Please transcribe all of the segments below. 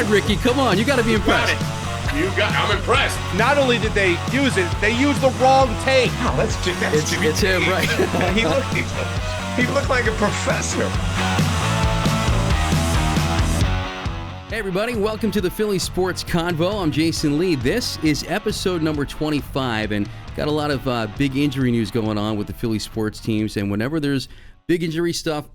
that, Ricky. Come on, you got to be impressed. I'm impressed. Not only did they use it, they used the wrong tape. Oh, It's him, right? he looked like a professor. Hey, everybody. Welcome to the Philly Sports Convo. I'm Jason Lee. This is episode number 25, and got a lot of big injury news going on with the Philly sports teams. And whenever there's big injury stuff,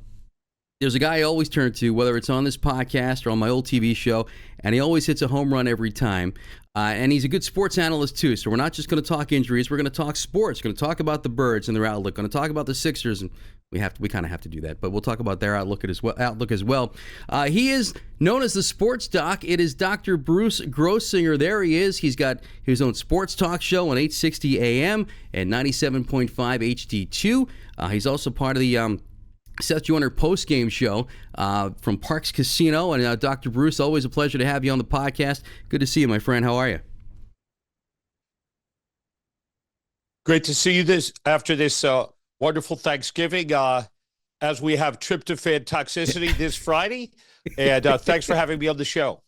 there's a guy I always turn to, whether it's on this podcast or on my old TV show, and he always hits a home run every time. And he's a good sports analyst, too. So we're not just going to talk injuries. We're going to talk sports. We're going to talk about the Birds and their outlook. Going to talk about the Sixers. And we kind of have to do that. But we'll talk about their outlook as well. He is known as the Sports Doc. It is Dr. Bruce Grossinger. There he is. He's got his own sports talk show on 860 AM and 97.5 HD2. He's also part of the Seth Joyner post-game show from Parks Casino. And Dr. Bruce, always a pleasure to have you on the podcast. Good to see you, my friend. How are you? Great to see you after this wonderful Thanksgiving, as we have tryptophan toxicity this Friday. And thanks for having me on the show.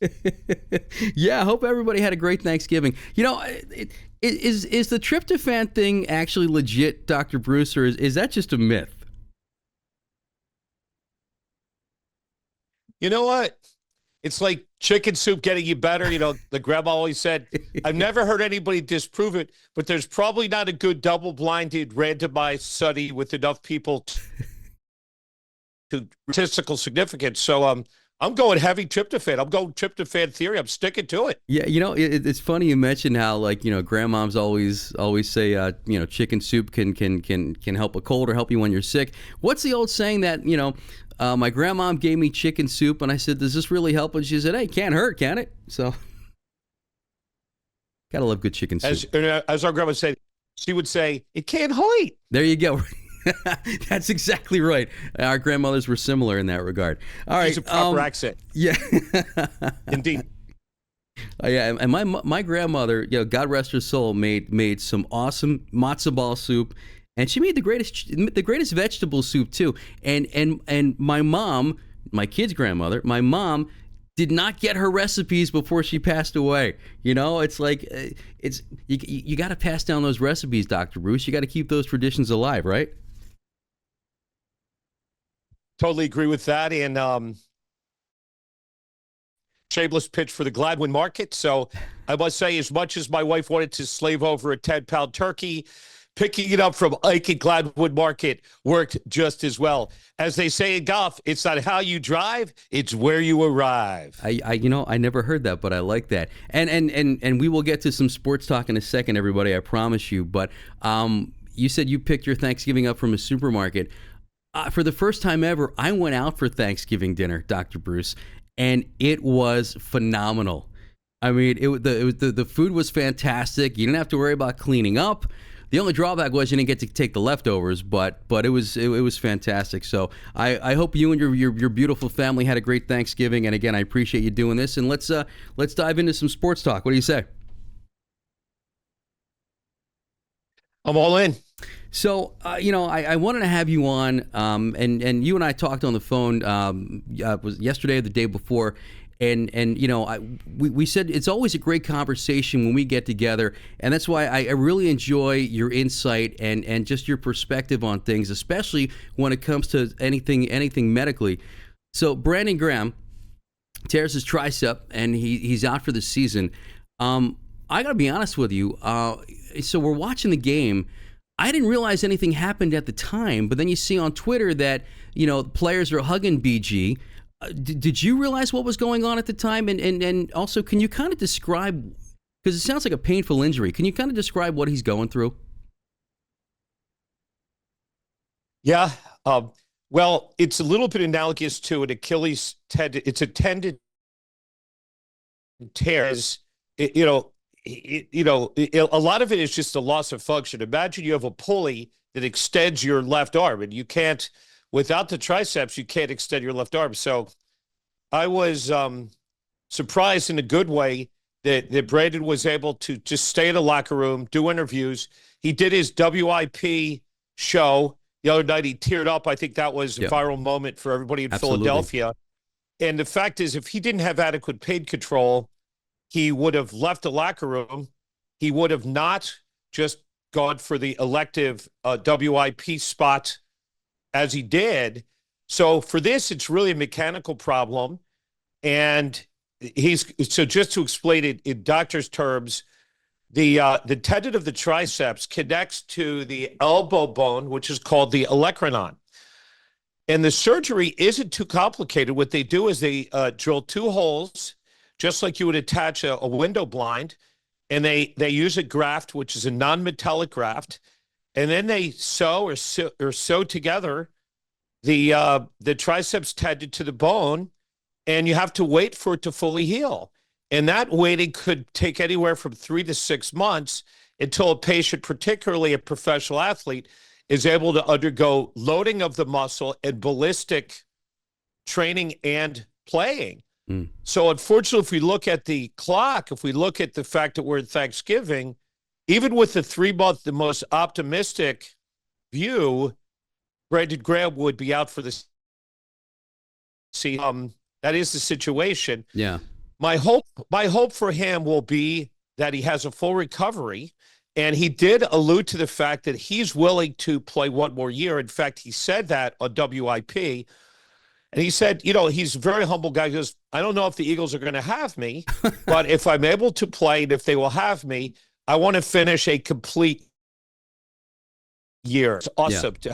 Yeah, I hope everybody had a great Thanksgiving. You know, is the tryptophan thing actually legit, Dr. Bruce, or is that just a myth? You know what? It's like chicken soup getting you better. You know, the grandma always said, I've never heard anybody disprove it, but there's probably not a good double-blinded randomized study with enough people to statistical significance. So I'm going heavy tryptophan. I'm going tryptophan theory. I'm sticking to it. Yeah, you know, it's funny you mentioned how, like, you know, grandmoms always say, you know, chicken soup can help a cold or help you when you're sick. What's the old saying that, you know, my grandmom gave me chicken soup, and I said, does this really help? And she said, hey, can't hurt, can it? So, gotta love good chicken soup. As our grandma said, she would say, it can't hurt. There you go. That's exactly right. Our grandmothers were similar in that regard. All right. It's a proper accent. Yeah. Indeed. Yeah, and my grandmother, you know, God rest her soul, made some awesome matzo ball soup. And she made the greatest vegetable soup too. And my mom, my kid's grandmother, my mom did not get her recipes before she passed away. You know, it's like you got to pass down those recipes, Dr. Bruce. You got to keep those traditions alive, right? Totally agree with that. And shameless pitch for the Gladwin market. So I must say, as much as my wife wanted to slave over a 10-pound turkey, picking it up from Ike at Gladwood Market worked just as well. As they say in golf, it's not how you drive, it's where you arrive. I never heard that, but I like that. And we will get to some sports talk in a second, everybody, I promise you. But you said you picked your Thanksgiving up from a supermarket. For the first time ever, I went out for Thanksgiving dinner, Dr. Bruce, and it was phenomenal. I mean, the food was fantastic. You didn't have to worry about cleaning up. The only drawback was you didn't get to take the leftovers, but it was fantastic. So I hope you and your beautiful family had a great Thanksgiving. And again, I appreciate you doing this. And let's dive into some sports talk. What do you say? I'm all in. So you know, I wanted to have you on, and you and I talked on the phone. It was yesterday or the day before. And you know, we said it's always a great conversation when we get together, and that's why I really enjoy your insight and just your perspective on things, especially when it comes to anything medically. So Brandon Graham tears his tricep, and he's out for the season. I got to be honest with you. So we're watching the game. I didn't realize anything happened at the time, but then you see on Twitter that, you know, players are hugging BG. Did you realize what was going on at the time? And also, can you kind of describe, because it sounds like a painful injury, can you kind of describe what he's going through? Yeah. Well, it's a little bit analogous to an Achilles tendon. It's a tendon tears. A lot of it is just a loss of function. Imagine you have a pulley that extends your left arm, and you can't, without the triceps, you can't extend your left arm. So I was surprised in a good way that Brandon was able to just stay in the locker room, do interviews. He did his WIP show the other night. He teared up. I think that was a viral moment for everybody in Philadelphia. And the fact is, if he didn't have adequate pain control, he would have left the locker room. He would have not just gone for the elective WIP spot as he did. So for this, it's really a mechanical problem. And so just to explain it in doctor's terms, the tendon of the triceps connects to the elbow bone, which is called the olecranon. And the surgery isn't too complicated. What they do is they drill 2 holes, just like you would attach a window blind, and they use a graft, which is a non-metallic graft, and then they sew together the triceps tendon to the bone, and you have to wait for it to fully heal. And that waiting could take anywhere from 3 to 6 months until a patient, particularly a professional athlete, is able to undergo loading of the muscle and ballistic training and playing. So unfortunately, if we look at the clock, if we look at the fact that we're in Thanksgiving, even with the 3-month, the most optimistic view, Brandon Graham would be out for the season. That is the situation. Yeah. My hope for him will be that he has a full recovery. And he did allude to the fact that he's willing to play 1 more year. In fact, he said that on WIP. And he said, he's a very humble guy. He goes, I don't know if the Eagles are going to have me, but if I'm able to play and if they will have me, I want to finish a complete year. It's awesome to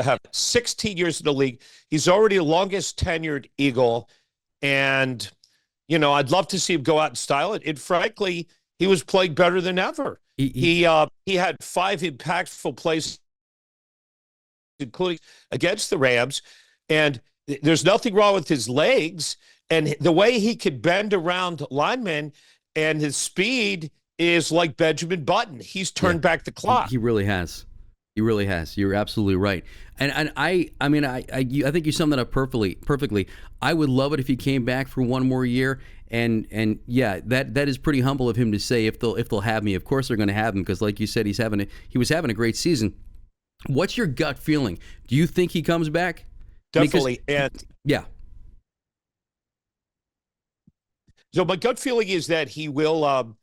have 16 years in the league. He's already the longest tenured Eagle. And, I'd love to see him go out and style it. And frankly, he was playing better than ever. He had 5 impactful plays, including against the Rams. And there's nothing wrong with his legs. And the way he could bend around linemen and his speed is like Benjamin Button. He's turned back the clock. He really has. He really has. You're absolutely right. And I think you summed that up perfectly. I would love it if he came back for 1 more year. And yeah, that is pretty humble of him to say if they'll have me. Of course they're going to have him because, like you said, he was having a great season. What's your gut feeling? Do you think he comes back? Definitely. Yeah. So my gut feeling is that he will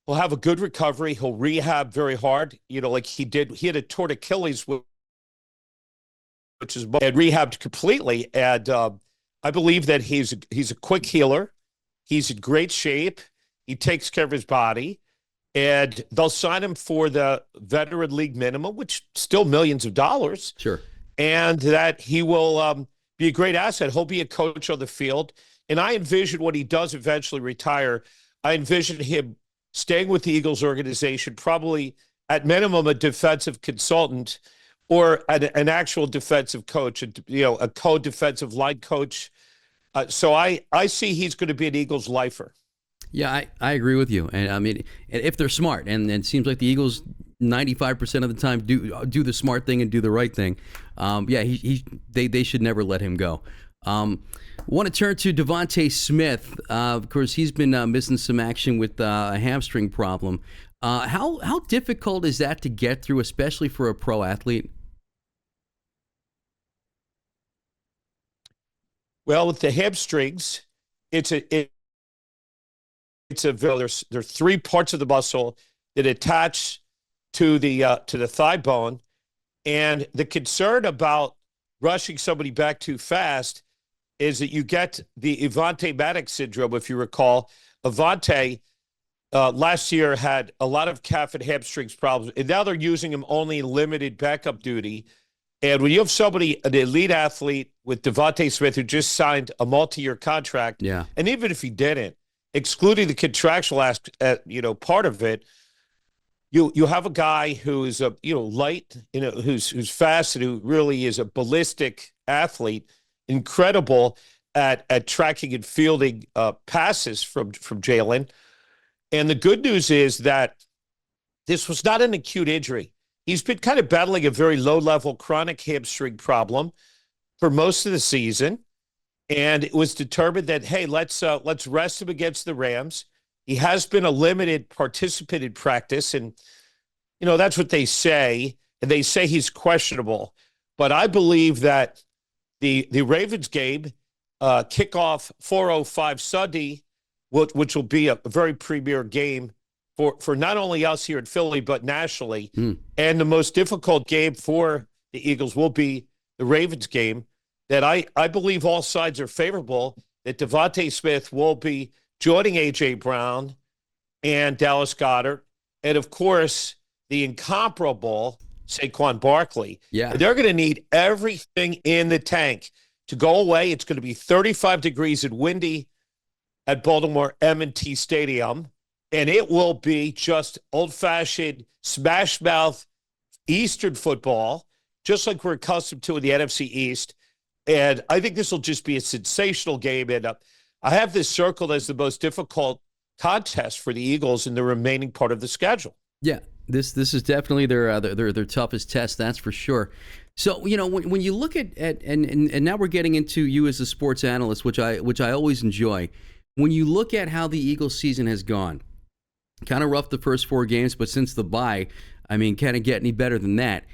have a good recovery. He'll rehab very hard, like he did. He had a torn Achilles, which is and rehabbed completely. And I believe that he's a quick healer. He's in great shape. He takes care of his body. And they'll sign him for the veteran league minimum, which still millions of dollars. Sure. And that he will be a great asset. He'll be a coach on the field. And I envision when he does eventually retire, I envision him staying with the Eagles organization, probably at minimum a defensive consultant or an actual defensive coach, a co-defensive line coach. So I see he's going to be an Eagles lifer. Yeah, I agree with you. And I mean, if they're smart, and it seems like the Eagles 95% of the time do the smart thing and do the right thing. They should never let him go. Want to turn to Devonta Smith. Of course, he's been missing some action with a hamstring problem. How difficult is that to get through, especially for a pro athlete? Well, with the hamstrings, there are 3 parts of the muscle that attach to the thigh bone, and the concern about rushing somebody back too fast is that you get the Avante Maddox syndrome. If you recall, Avante last year had a lot of calf and hamstrings problems, and now they're using him only in limited backup duty. And when you have somebody, an elite athlete with Devonta Smith, who just signed a multi-year contract, and even if he didn't, excluding the contractual part of it, you have a guy who is light, who's fast, and who really is a ballistic athlete, incredible at tracking and fielding passes from Jalen. And the good news is that this was not an acute injury. He's been kind of battling a very low-level chronic hamstring problem for most of the season, and it was determined that, hey, let's rest him against the Rams. He has been a limited participant in practice, and that's what they say. And they say he's questionable, but I believe that the Ravens game, kickoff 4:05 Sunday, which will be a very premier game for not only us here in Philly, but nationally. And the most difficult game for the Eagles will be the Ravens game that I believe all sides are favorable, that Devonta Smith will be joining A.J. Brown and Dallas Goedert. And, of course, the incomparable Saquon Barkley. Yeah. And they're going to need everything in the tank to go away. It's going to be 35 degrees and windy at Baltimore M&T Stadium. And it will be just old-fashioned smash mouth Eastern football, just like we're accustomed to in the NFC East. And I think this will just be a sensational game. And I have this circled as the most difficult contest for the Eagles in the remaining part of the schedule. Yeah, this is definitely their toughest test, that's for sure. So, you know, when you look at and now we're getting into you as a sports analyst, which I always enjoy. When you look at how the Eagles season has gone, kind of rough the first 4 games, but since the bye, I mean, can it get any better than that?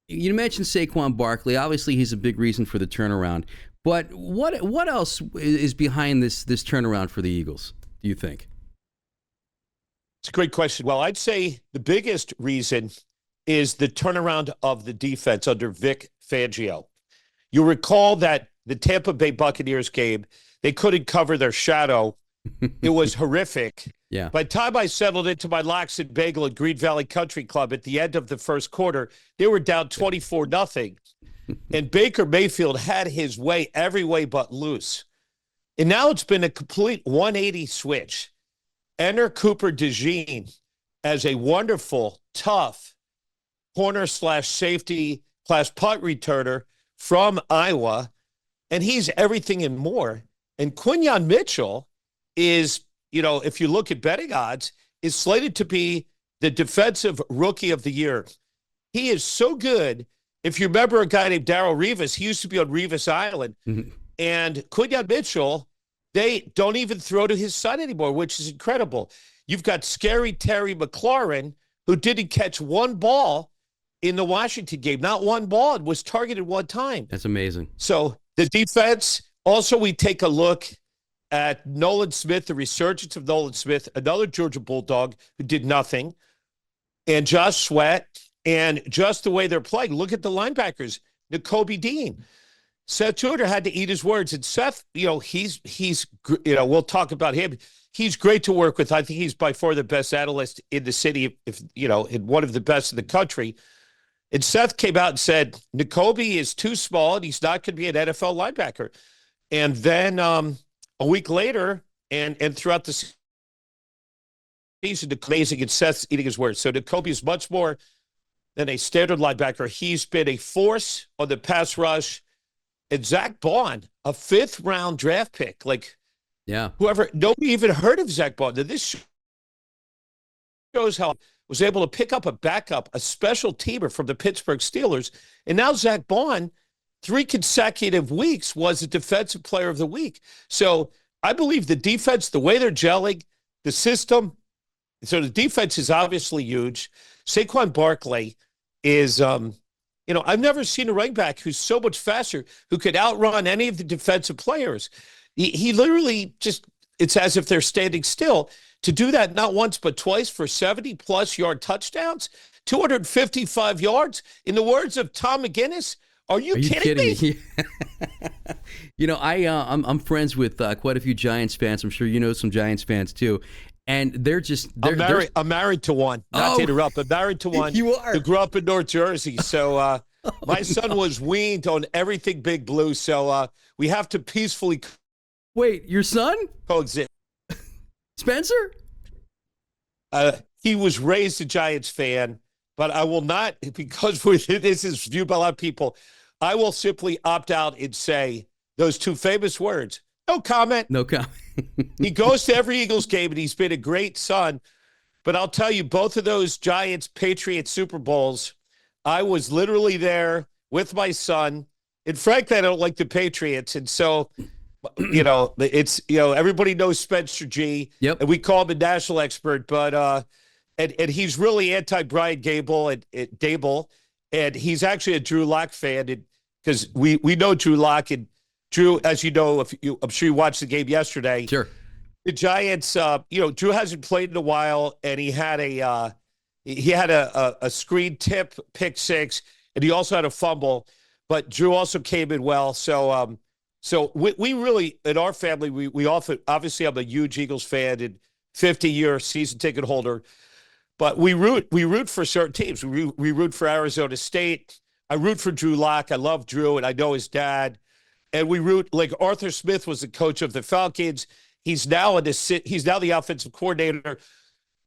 You mentioned Saquon Barkley. Obviously, he's a big reason for the turnaround. But what else is behind this turnaround for the Eagles, do you think? It's a great question. Well, I'd say the biggest reason is the turnaround of the defense under Vic Fangio. You recall that the Tampa Bay Buccaneers game, they couldn't cover their shadow. It was horrific. Yeah. By the time I settled into my Lox and Bagel at Green Valley Country Club at the end of the first quarter, they were down 24-0. And Baker Mayfield had his way every way but loose. And now it's been a complete 180 switch. Enter Cooper DeJean as a wonderful, tough corner/safety /punt returner from Iowa. And he's everything and more. And Quinyon Mitchell is, you know, if you look at betting odds, is slated to be the defensive rookie of the year. He is so good. If you remember a guy named Darrell Revis, he used to be on Revis Island. And Quinyon Mitchell, they don't even throw to his son anymore, which is incredible. You've got scary Terry McLaurin, who didn't catch one ball in the Washington game. Not one ball. It was targeted one time. That's amazing. So the defense, also we take a look at Nolan Smith, the resurgence of Nolan Smith, another Georgia Bulldog who did nothing, and Josh Sweat, and just the way they're playing. Look at the linebackers, Nakobe Dean. Seth Turner had to eat his words. And Seth, you know, he's you know, we'll talk about him. He's great to work with. I think he's by far the best analyst in the city, if you know, and one of the best in the country. And Seth came out and said, Nakobe is too small and he's not going to be an NFL linebacker. And then a week later, and throughout the season, amazing, and Seth's eating his words. So Nakobe is much more than a standard linebacker. He's been a force on the pass rush. And Zach Bond, a 5th-round draft pick. Like, yeah, nobody even heard of Zach Bond. Now, this shows how was able to pick up a backup, a special teamer from the Pittsburgh Steelers. And now Zach Bond, 3 consecutive weeks, was a defensive player of the week. So I believe the defense, the way they're gelling, the system. So the defense is obviously huge. Saquon Barkley is, you know, I've never seen a running back who's so much faster, who could outrun any of the defensive players. He literally just, it's as if they're standing still. To do that not once but twice for 70-plus yard touchdowns, 255 yards. In the words of Tom McGinnis, are you kidding me? You know, I'm friends with quite a few Giants fans. I'm sure you know some Giants fans too. And I'm married to one. Not to interrupt, but married to one. You are. Who grew up in North Jersey. So my son was weaned on everything Big Blue. So we have to peacefully Wait, your son? coexist. Spencer? He was raised a Giants fan, but I will not, because this is viewed by a lot of people, I will simply opt out and say those 2 famous words. No comment. No comment. He goes to every Eagles game, and he's been a great son. But I'll tell you, both of those Giants-Patriots Super Bowls, I was literally there with my son. And frankly, I don't like the Patriots. And so, you know, it's, you know, everybody knows Spencer G. Yep. And we call him a national expert. But and he's really anti-Brian Gable and Dable. And he's actually a Drew Lock fan. Because we know Drew Lock, and Drew, as you know, I'm sure you watched the game yesterday. Sure. The Giants, Drew hasn't played in a while, and he had a screen tip, pick six, and he also had a fumble. But Drew also came in well. So we really, in our family, we often, obviously I'm a huge Eagles fan and 50-year season ticket holder, but we root for certain teams. We root for Arizona State. I root for Drew Lock. I love Drew, and I know his dad. And we root, like Arthur Smith was the coach of the Falcons. He's now the offensive coordinator.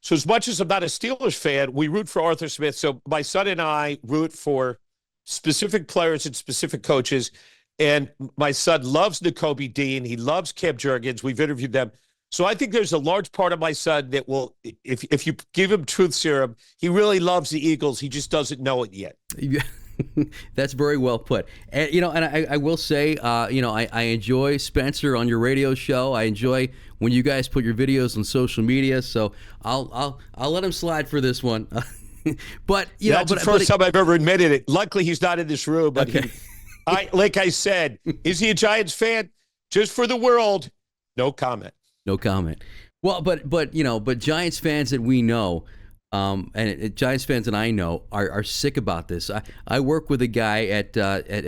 So as much as I'm not a Steelers fan, we root for Arthur Smith. So my son and I root for specific players and specific coaches. And my son loves Nakobe Dean. He loves Cam Jurgens. We've interviewed them. So I think there's a large part of my son that will, if you give him truth serum, he really loves the Eagles. He just doesn't know it yet. That's very well put. And I will say, I enjoy Spencer on your radio show. I enjoy when you guys put your videos on social media. So I'll let him slide for this one. But that's the first time I've ever admitted it. Luckily, he's not in this room. But okay. Like I said, is he a Giants fan? Just for the world, no comment. No comment. Well, but Giants fans that we know. Giants fans that I know are sick about this. I work with a guy at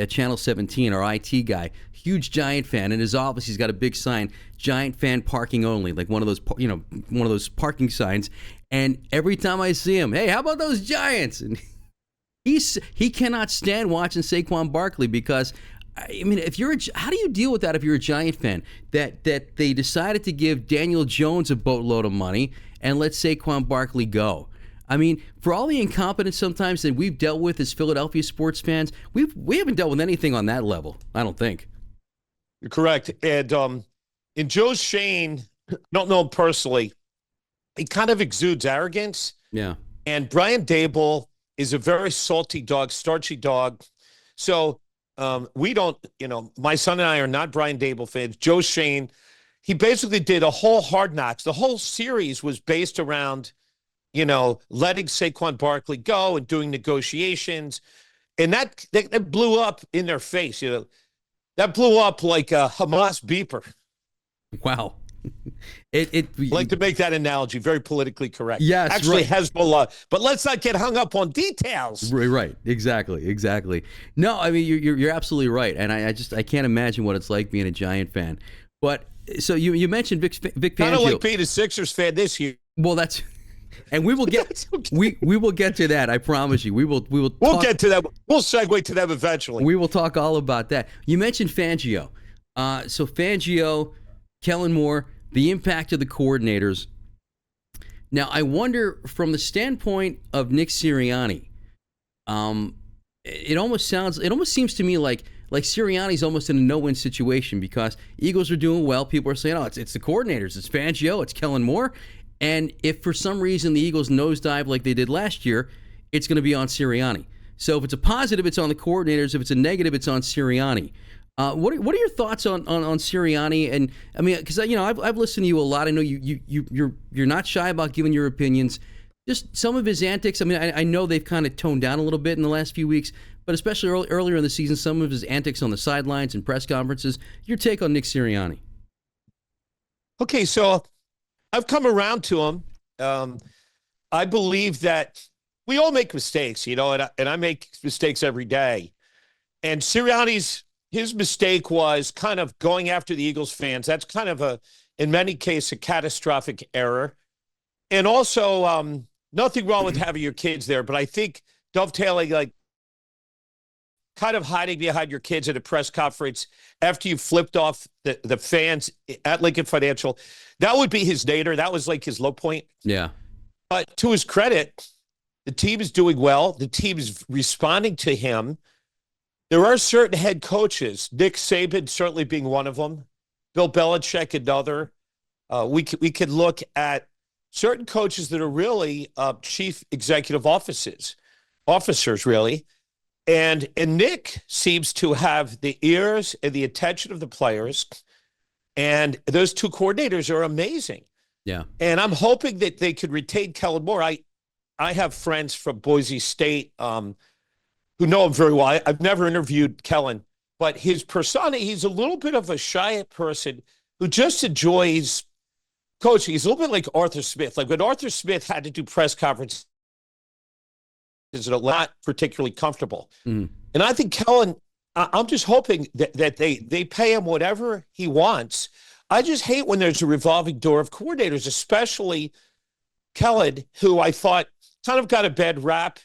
Channel 17, our IT guy, huge Giant fan. In his office, he's got a big sign, "Giant fan parking only," like one of those parking signs. And every time I see him, hey, how about those Giants? And he cannot stand watching Saquon Barkley because, I mean, how do you deal with that if you're a Giant fan? That they decided to give Daniel Jones a boatload of money and let Saquon Barkley go. I mean, for all the incompetence sometimes that we've dealt with as Philadelphia sports fans, we haven't dealt with anything on that level, I don't think. You're correct. And in Joe Shane, I don't know him personally, he kind of exudes arrogance. Yeah. And Brian Daboll is a very salty dog, starchy dog. So we don't, my son and I are not Brian Daboll fans. Joe Shane, he basically did a whole Hard Knocks. The whole series was based around letting Saquon Barkley go and doing negotiations. And that blew up in their face. That blew up like a Hamas beeper. Wow. Like to make that analogy, very politically correct. Yes, actually, right. Hezbollah. But let's not get hung up on details. Right. Exactly. No, I mean you're absolutely right, and I can't imagine what it's like being a Giant fan. But so you mentioned Vic Fangio. Kind of like being a Sixers fan this year. Well, that's. And we will get okay. we will get to that. I promise you. We'll get to that. We'll segue to them eventually. We will talk all about that. You mentioned Fangio. So Fangio, Kellen Moore, the impact of the coordinators. Now I wonder from the standpoint of Nick Sirianni. It almost seems to me like Sirianni's almost in a no-win situation because Eagles are doing well. People are saying, it's the coordinators, it's Fangio, it's Kellen Moore. And if for some reason the Eagles nosedive like they did last year, it's going to be on Sirianni. So if it's a positive, it's on the coordinators. If it's a negative, it's on Sirianni. What are your thoughts on Sirianni? And I mean, because I've listened to you a lot. I know you're not shy about giving your opinions. Just some of his antics. I mean, I know they've kind of toned down a little bit in the last few weeks, but especially earlier in the season, some of his antics on the sidelines and press conferences. Your take on Nick Sirianni? Okay, so I've come around to him. I believe that we all make mistakes, and I make mistakes every day. And Sirianni's his mistake was kind of going after the Eagles fans. That's kind of in many cases, a catastrophic error. And also, nothing wrong with having your kids there, but I think dovetailing, like kind of hiding behind your kids at a press conference after you flipped off the fans at Lincoln Financial, that would be his nadir. That was like his low point. Yeah. But to his credit, the team is doing well. The team is responding to him. There are certain head coaches, Nick Saban certainly being one of them, Bill Belichick another. We could look at certain coaches that are really chief executive officers really. And Nick seems to have the ears and the attention of the players. And those two coordinators are amazing. Yeah. And I'm hoping that they could retain Kellen Moore. I have friends from Boise State who know him very well. I've never interviewed Kellen, but his persona, he's a little bit of a shy person who just enjoys coaching. He's a little bit like Arthur Smith. Like when Arthur Smith had to do press conferences, it's not particularly comfortable. And I think Kellen, I'm just hoping that they pay him whatever he wants. I just hate when there's a revolving door of coordinators, especially Kellen, who I thought kind of got a bad rap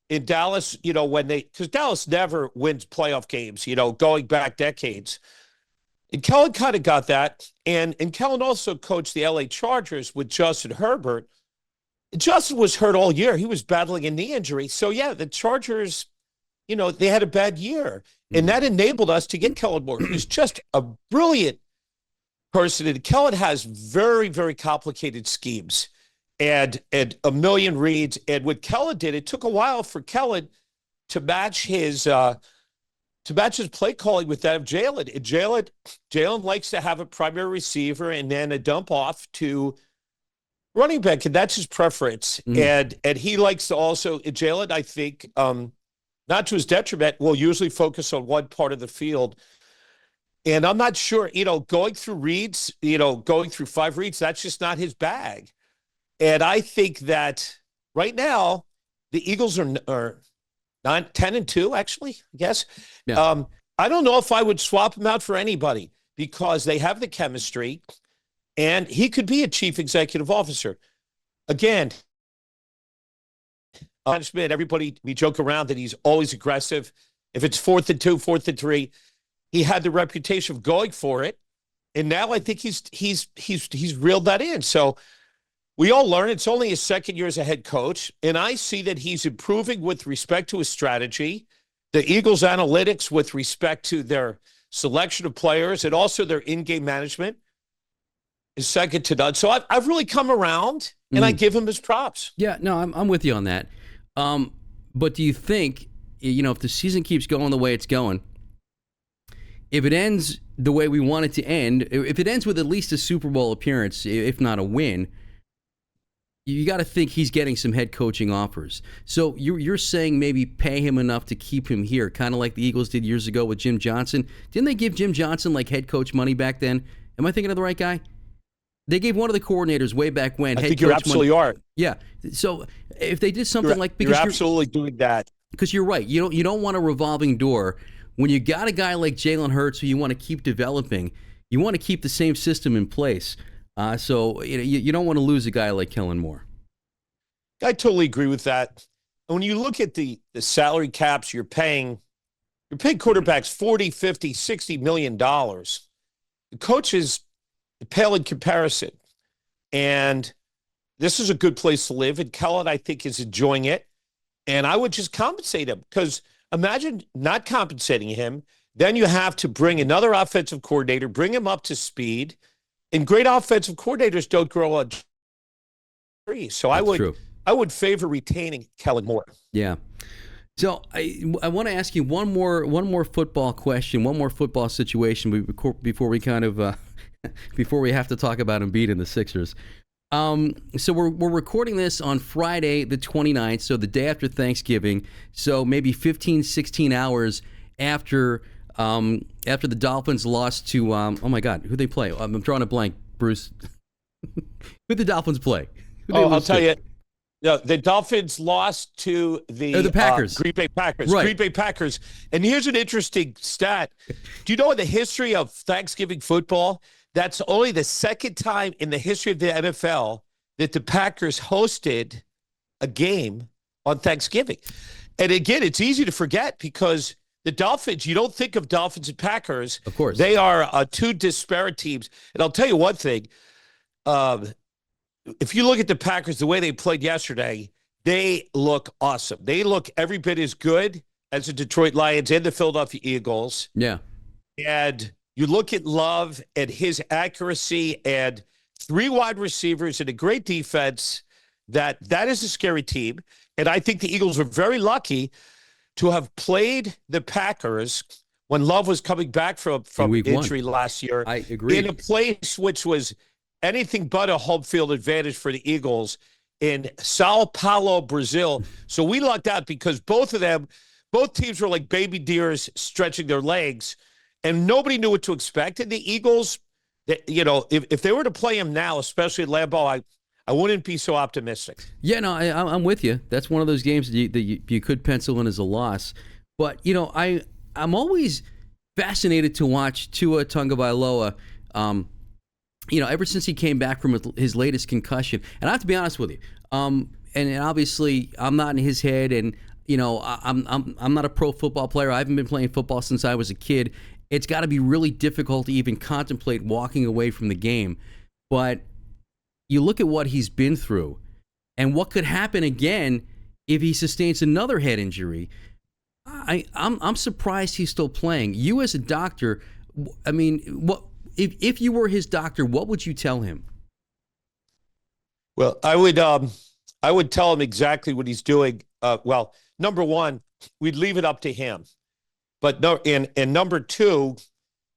in Dallas, because Dallas never wins playoff games, going back decades. And Kellen kind of got that. And Kellen also coached the LA Chargers with Justin Herbert. Justin was hurt all year. He was battling a knee injury. So, yeah, the Chargers, they had a bad year. And that enabled us to get Kellen Moore, who's just a brilliant person. And Kellen has very, very complicated schemes and a million reads. And what Kellen did, it took a while for Kellen to match his play calling with that of Jalen. And Jalen likes to have a primary receiver and then a dump off to running back, and that's his preference. And he likes to also, Jalen, I think, not to his detriment, will usually focus on one part of the field. And I'm not sure, going through reads, going through 5 reads, that's just not his bag. And I think that right now, the Eagles are 10-2, actually, I guess. Yeah. I don't know if I would swap him out for anybody because they have the chemistry. And he could be a chief executive officer. Again, everybody, we joke around that he's always aggressive. If it's 4th and 2, 4th and 3, he had the reputation of going for it. And now I think he's reeled that in. So we all learn it's only his second year as a head coach. And I see that he's improving with respect to his strategy, the Eagles analytics with respect to their selection of players and also their in-game management. Is second to none. So I've really come around, and I give him his props. Yeah, no, I'm with you on that. But do you think, if the season keeps going the way it's going, if it ends the way we want it to end, if it ends with at least a Super Bowl appearance, if not a win, you got to think he's getting some head coaching offers. So you're saying maybe pay him enough to keep him here, kind of like the Eagles did years ago with Jim Johnson. Didn't they give Jim Johnson like head coach money back then? Am I thinking of the right guy? They gave one of the coordinators way back when. I think you absolutely are. Yeah. So if they did something you're absolutely doing that. Because you're right. You don't want a revolving door. When you got a guy like Jalen Hurts who you want to keep developing, you want to keep the same system in place. So you don't want to lose a guy like Kellen Moore. I totally agree with that. And when you look at the salary caps you're paying quarterbacks $40, $50, $60 million. The coaches pale in comparison. And this is a good place to live. And Kellen, I think, is enjoying it. And I would just compensate him because imagine not compensating him. Then you have to bring another offensive coordinator, bring him up to speed. And great offensive coordinators don't grow on trees. So I would favor retaining Kellen Moore. Yeah. So I want to ask you one more football question, one more football situation before we kind of before we have to talk about Embiid and the Sixers. So we're recording this on Friday the 29th, so the day after Thanksgiving. So maybe 15, 16 hours after the Dolphins lost to oh my God, who they play? I'm drawing a blank, Bruce. Who the Dolphins play? I'll tell you. No, the Dolphins lost to the Packers. Green Bay Packers. Right. Green Bay Packers. And here's an interesting stat. Do you know in the history of Thanksgiving football, that's only the second time in the history of the NFL that the Packers hosted a game on Thanksgiving. And again, it's easy to forget because the Dolphins, you don't think of Dolphins and Packers. Of course. They are two disparate teams. And I'll tell you one thing. If you look at the Packers, the way they played yesterday, they look awesome. They look every bit as good as the Detroit Lions and the Philadelphia Eagles. Yeah. And you look at Love and his accuracy and 3 wide receivers and a great defense, that is a scary team. And I think the Eagles were very lucky to have played the Packers when Love was coming back from injury last year. I agree. In a place which was anything but a home field advantage for the Eagles in Sao Paulo, Brazil. So we lucked out because both of them both teams were like baby deers stretching their legs, and nobody knew what to expect. And the Eagles, if they were to play him now, especially at Lambeau, I wouldn't be so optimistic. Yeah, no, I'm with you. That's one of those games that you could pencil in as a loss. But, I'm always fascinated to watch Tua Tagovailoa, ever since he came back from his latest concussion. And I have to be honest with you, and obviously I'm not in his head, and I'm not a pro football player. I haven't been playing football since I was a kid. It's got to be really difficult to even contemplate walking away from the game. But you look at what he's been through and what could happen again if he sustains another head injury. I'm surprised he's still playing. You as a doctor, I mean, what if you were his doctor, what would you tell him? Well, I would tell him exactly what he's doing. Well, number one, we'd leave it up to him. But no, and number two,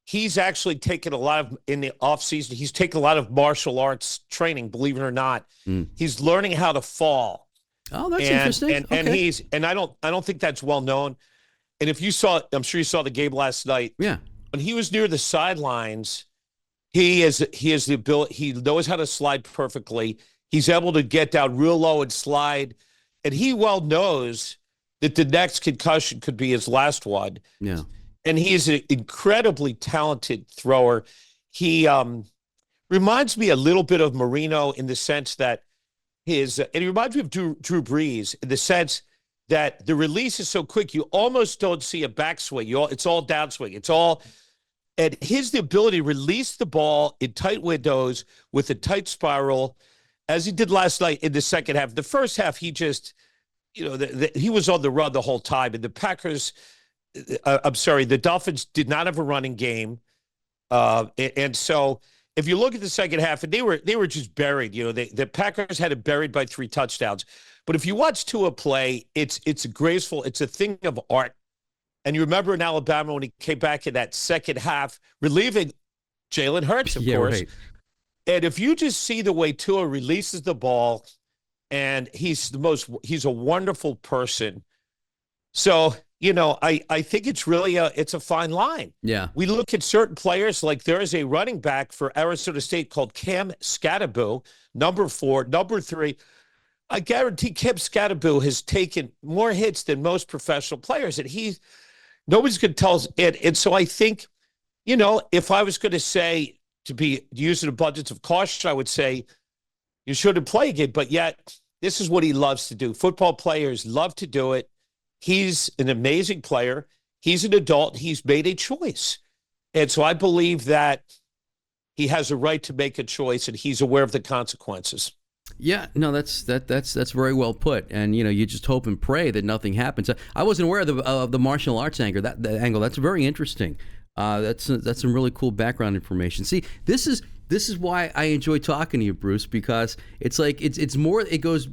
he's actually taken a lot of, in the offseason, he's taken a lot of martial arts training, believe it or not. He's learning how to fall. Oh, that's interesting. And I don't think that's well known. And if you saw, I'm sure you saw the game last night. Yeah. When he was near the sidelines, he has the ability, he knows how to slide perfectly. He's able to get down real low and slide. And he well knows that the next concussion could be his last one. Yeah. And he's an incredibly talented thrower. He reminds me a little bit of Marino in the sense that and he reminds me of Drew Brees in the sense that the release is so quick, you almost don't see a backswing. It's all downswing. And the ability to release the ball in tight windows with a tight spiral, as he did last night in the second half. The first half, he just, he was on the run the whole time. And the the Dolphins did not have a running game. And so if you look at the second half, and they were just buried. The Packers had it buried by 3 touchdowns. But if you watch Tua play, it's graceful. It's a thing of art. And you remember in Alabama when he came back in that second half, relieving Jalen Hurts, of course. Right. And if you just see the way Tua releases the ball, and he's a wonderful person. So, I think it's really it's a fine line. Yeah. We look at certain players, like there is a running back for Arizona State called Cam Skattebo, number 4, number 3. I guarantee Cam Skattebo has taken more hits than most professional players, and nobody's going to tell us it. And so I think, if I was going to say, to be using abundance of caution, I would say you shouldn't play again. But yet, this is what he loves to do. Football players love to do it. He's an amazing player. He's an adult. He's made a choice. And so I believe that he has a right to make a choice, and he's aware of the consequences. Yeah, no, that's very well put. And you just hope and pray that nothing happens. I wasn't aware of the martial arts angle. That angle, that's very interesting. That's some really cool background information. See, this is why I enjoy talking to you, Bruce, because it's like it's more. It goes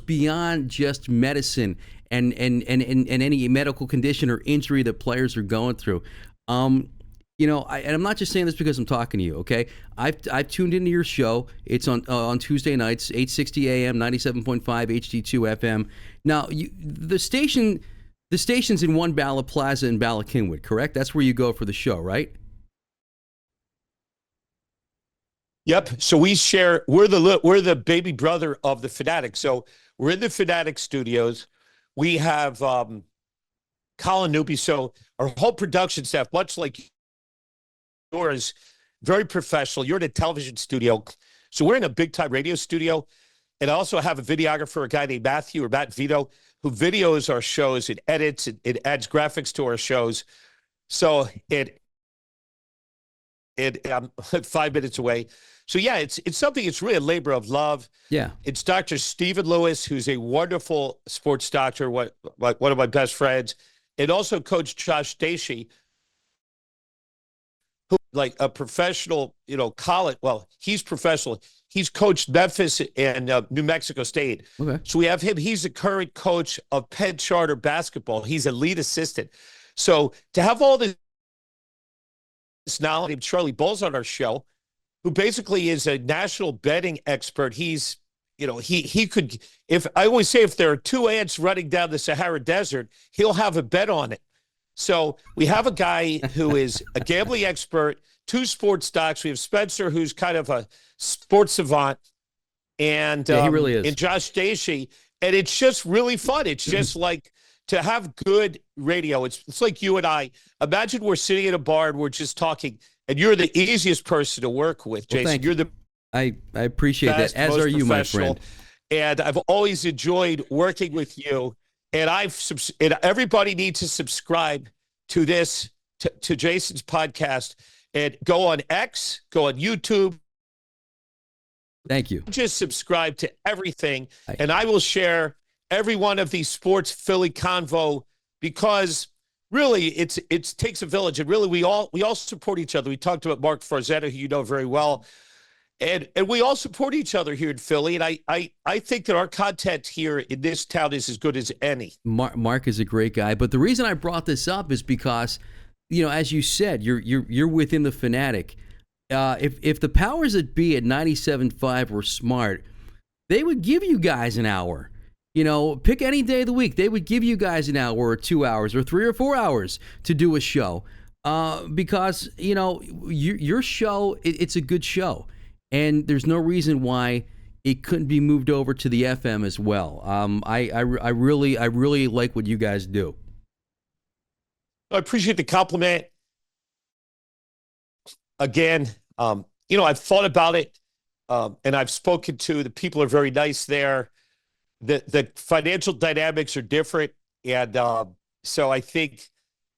beyond just medicine and any medical condition or injury that players are going through. And I'm not just saying this because I'm talking to you, okay? I've tuned into your show. It's on Tuesday nights, 8:60 a.m., 97.5 HD2 FM. Now, the station's in One Bala Plaza in Bala Cynwyd, correct? That's where you go for the show, right? Yep. So we share. We're the baby brother of the Fanatics. So we're in the Fanatic studios. We have Colin Newby. So our whole production staff, much like yours, very professional. You're in a television studio. So we're in a big-time radio studio. And I also have a videographer, a guy named Matt Vito, who videos our shows. It edits. It adds graphics to our shows. So I'm 5 minutes away. So yeah, it's something. It's really a labor of love. Yeah, it's Dr. Stephen Lewis, who's a wonderful sports doctor, one of my best friends, and also Coach Josh Dacey, who like a professional, college. Well, he's professional. He's coached Memphis and New Mexico State. Okay. So we have him. He's the current coach of Penn Charter basketball. He's a lead assistant. So to have all this knowledge, Charlie Bowles on our show, who basically is a national betting expert. He's he could. If I always say, if there are two ants running down the Sahara Desert, he'll have a bet on it. So we have a guy who is a gambling expert, two sports docs. We have Spencer, who's kind of a sports savant, and he really is. and Josh Dacey, and it's just really fun. It's just like to have good radio. It's like you and I. Imagine we're sitting in a bar and we're just talking, and you're the easiest person to work with, Jason. Well, you're the I appreciate best, that, as are you, my friend. And I've always enjoyed working with you. And and everybody needs to subscribe to this, to Jason's podcast, and go on X, go on YouTube. Thank you. Just subscribe to everything, and I will share every one of these sports Philly Convo, because really it takes a village, and really we all support each other. We talked about Mark Farzetta, who you know very well. And we all support each other here in Philly, and I think that our content here in this town is as good as any. Mark is a great guy, but the reason I brought this up is because, as you said, you're within the Fanatic. If the powers that be at 97.5 were smart, they would give you guys an hour. Pick any day of the week, they would give you guys an hour or 2 hours or 3 or 4 hours to do a show, because your show, it's a good show. And there's no reason why it couldn't be moved over to the FM as well. I really like what you guys do. I appreciate the compliment. Again, I've thought about it, and I've spoken to the people. Are very nice there. The financial dynamics are different, and so I think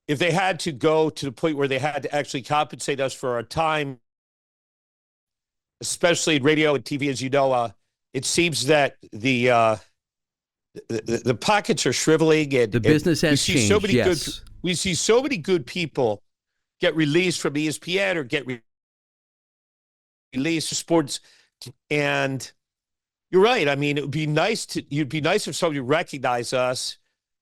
if they had to go to the point where they had to actually compensate us for our time, especially in radio and TV, as you know, it seems that the pockets are shriveling, and the business has changed. So many yes. We see so many good people get released from ESPN or get released from sports, and you're right. I mean, it'd be nice if somebody recognized us,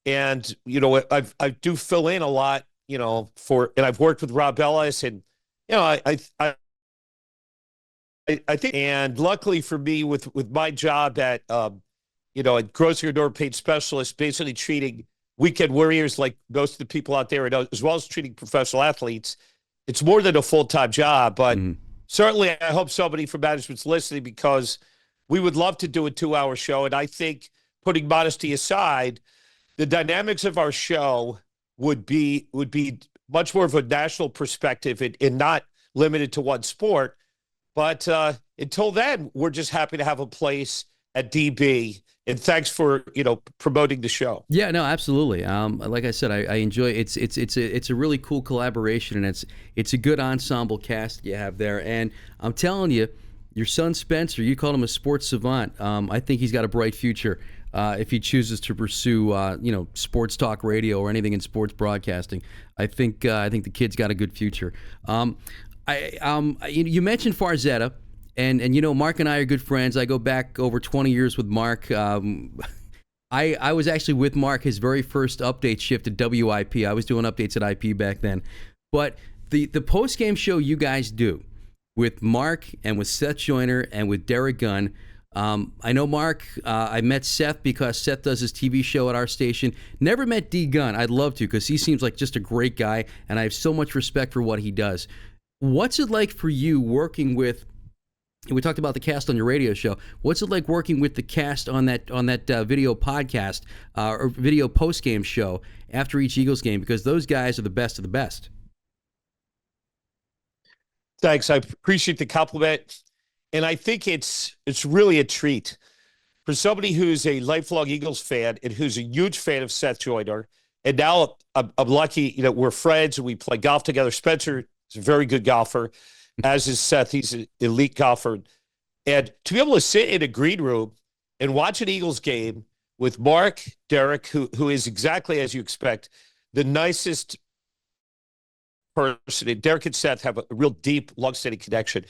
and I do fill in a lot, and I've worked with Rob Ellis, and I think, and luckily for me, with my job at at Grossinger Door Paid Specialist, basically treating weekend warriors like most of the people out there, as well as treating professional athletes, it's more than a full-time job. But certainly, I hope somebody from management's listening, because we would love to do a 2-hour show. And I think, putting modesty aside, the dynamics of our show would be much more of a national perspective, and not limited to one sport. But until then, we're just happy to have a place at DB. And thanks for promoting the show. Yeah, no, absolutely. Like I said, I enjoy it. It's a really cool collaboration, and it's a good ensemble cast you have there. And I'm telling you, your son Spencer, you called him a sports savant. I think he's got a bright future if he chooses to pursue sports talk radio or anything in sports broadcasting. I think the kid's got a good future. You mentioned Farzetta, and Mark and I are good friends. I go back over 20 years with Mark. I was actually with Mark his very first update shift at WIP. I was doing updates at IP back then. But the post-game show you guys do with Mark and with Seth Joyner and with Derek Gunn, I know Mark, I met Seth because Seth does his TV show at our station. Never met D. Gunn. I'd love to, because he seems like just a great guy, and I have so much respect for what he does. What's it like for you working with, we talked about the cast on your radio show, what's it like working with the cast on that video podcast or video post-game show after each Eagles game? Because those guys are the best of the best. Thanks. I appreciate the compliment. And I think it's really a treat for somebody who's a lifelong Eagles fan and who's a huge fan of Seth Joyner. And now I'm lucky, we're friends and we play golf together. Spencer is a very good golfer, as is Seth. He's an elite golfer. And to be able to sit in a green room and watch an Eagles game with Mark, Derek, who is exactly as you expect, the nicest person. And Derek and Seth have a real deep, long-standing connection.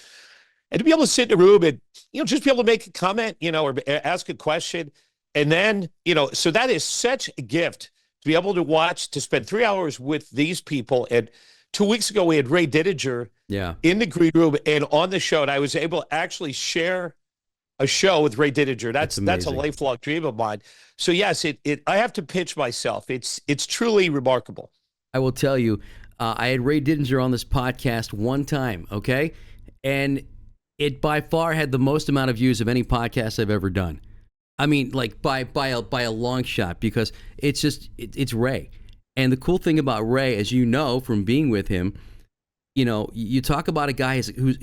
And to be able to sit in a room and, just be able to make a comment, or ask a question. And then, so that is such a gift to be able to spend 3 hours with these people. And 2 weeks ago, we had Ray Didinger in the green room and on the show. And I was able to actually share a show with Ray Didinger. That's a amazing. lifelong dream of mine. So yes, I have to pinch myself. It's truly remarkable. I will tell you, I had Ray Didinger on this podcast one time, okay? And it by far had the most amount of views of any podcast I've ever done. I mean, like by a long shot, because it's Ray. And the cool thing about Ray, as you know from being with him, you talk about a guy who's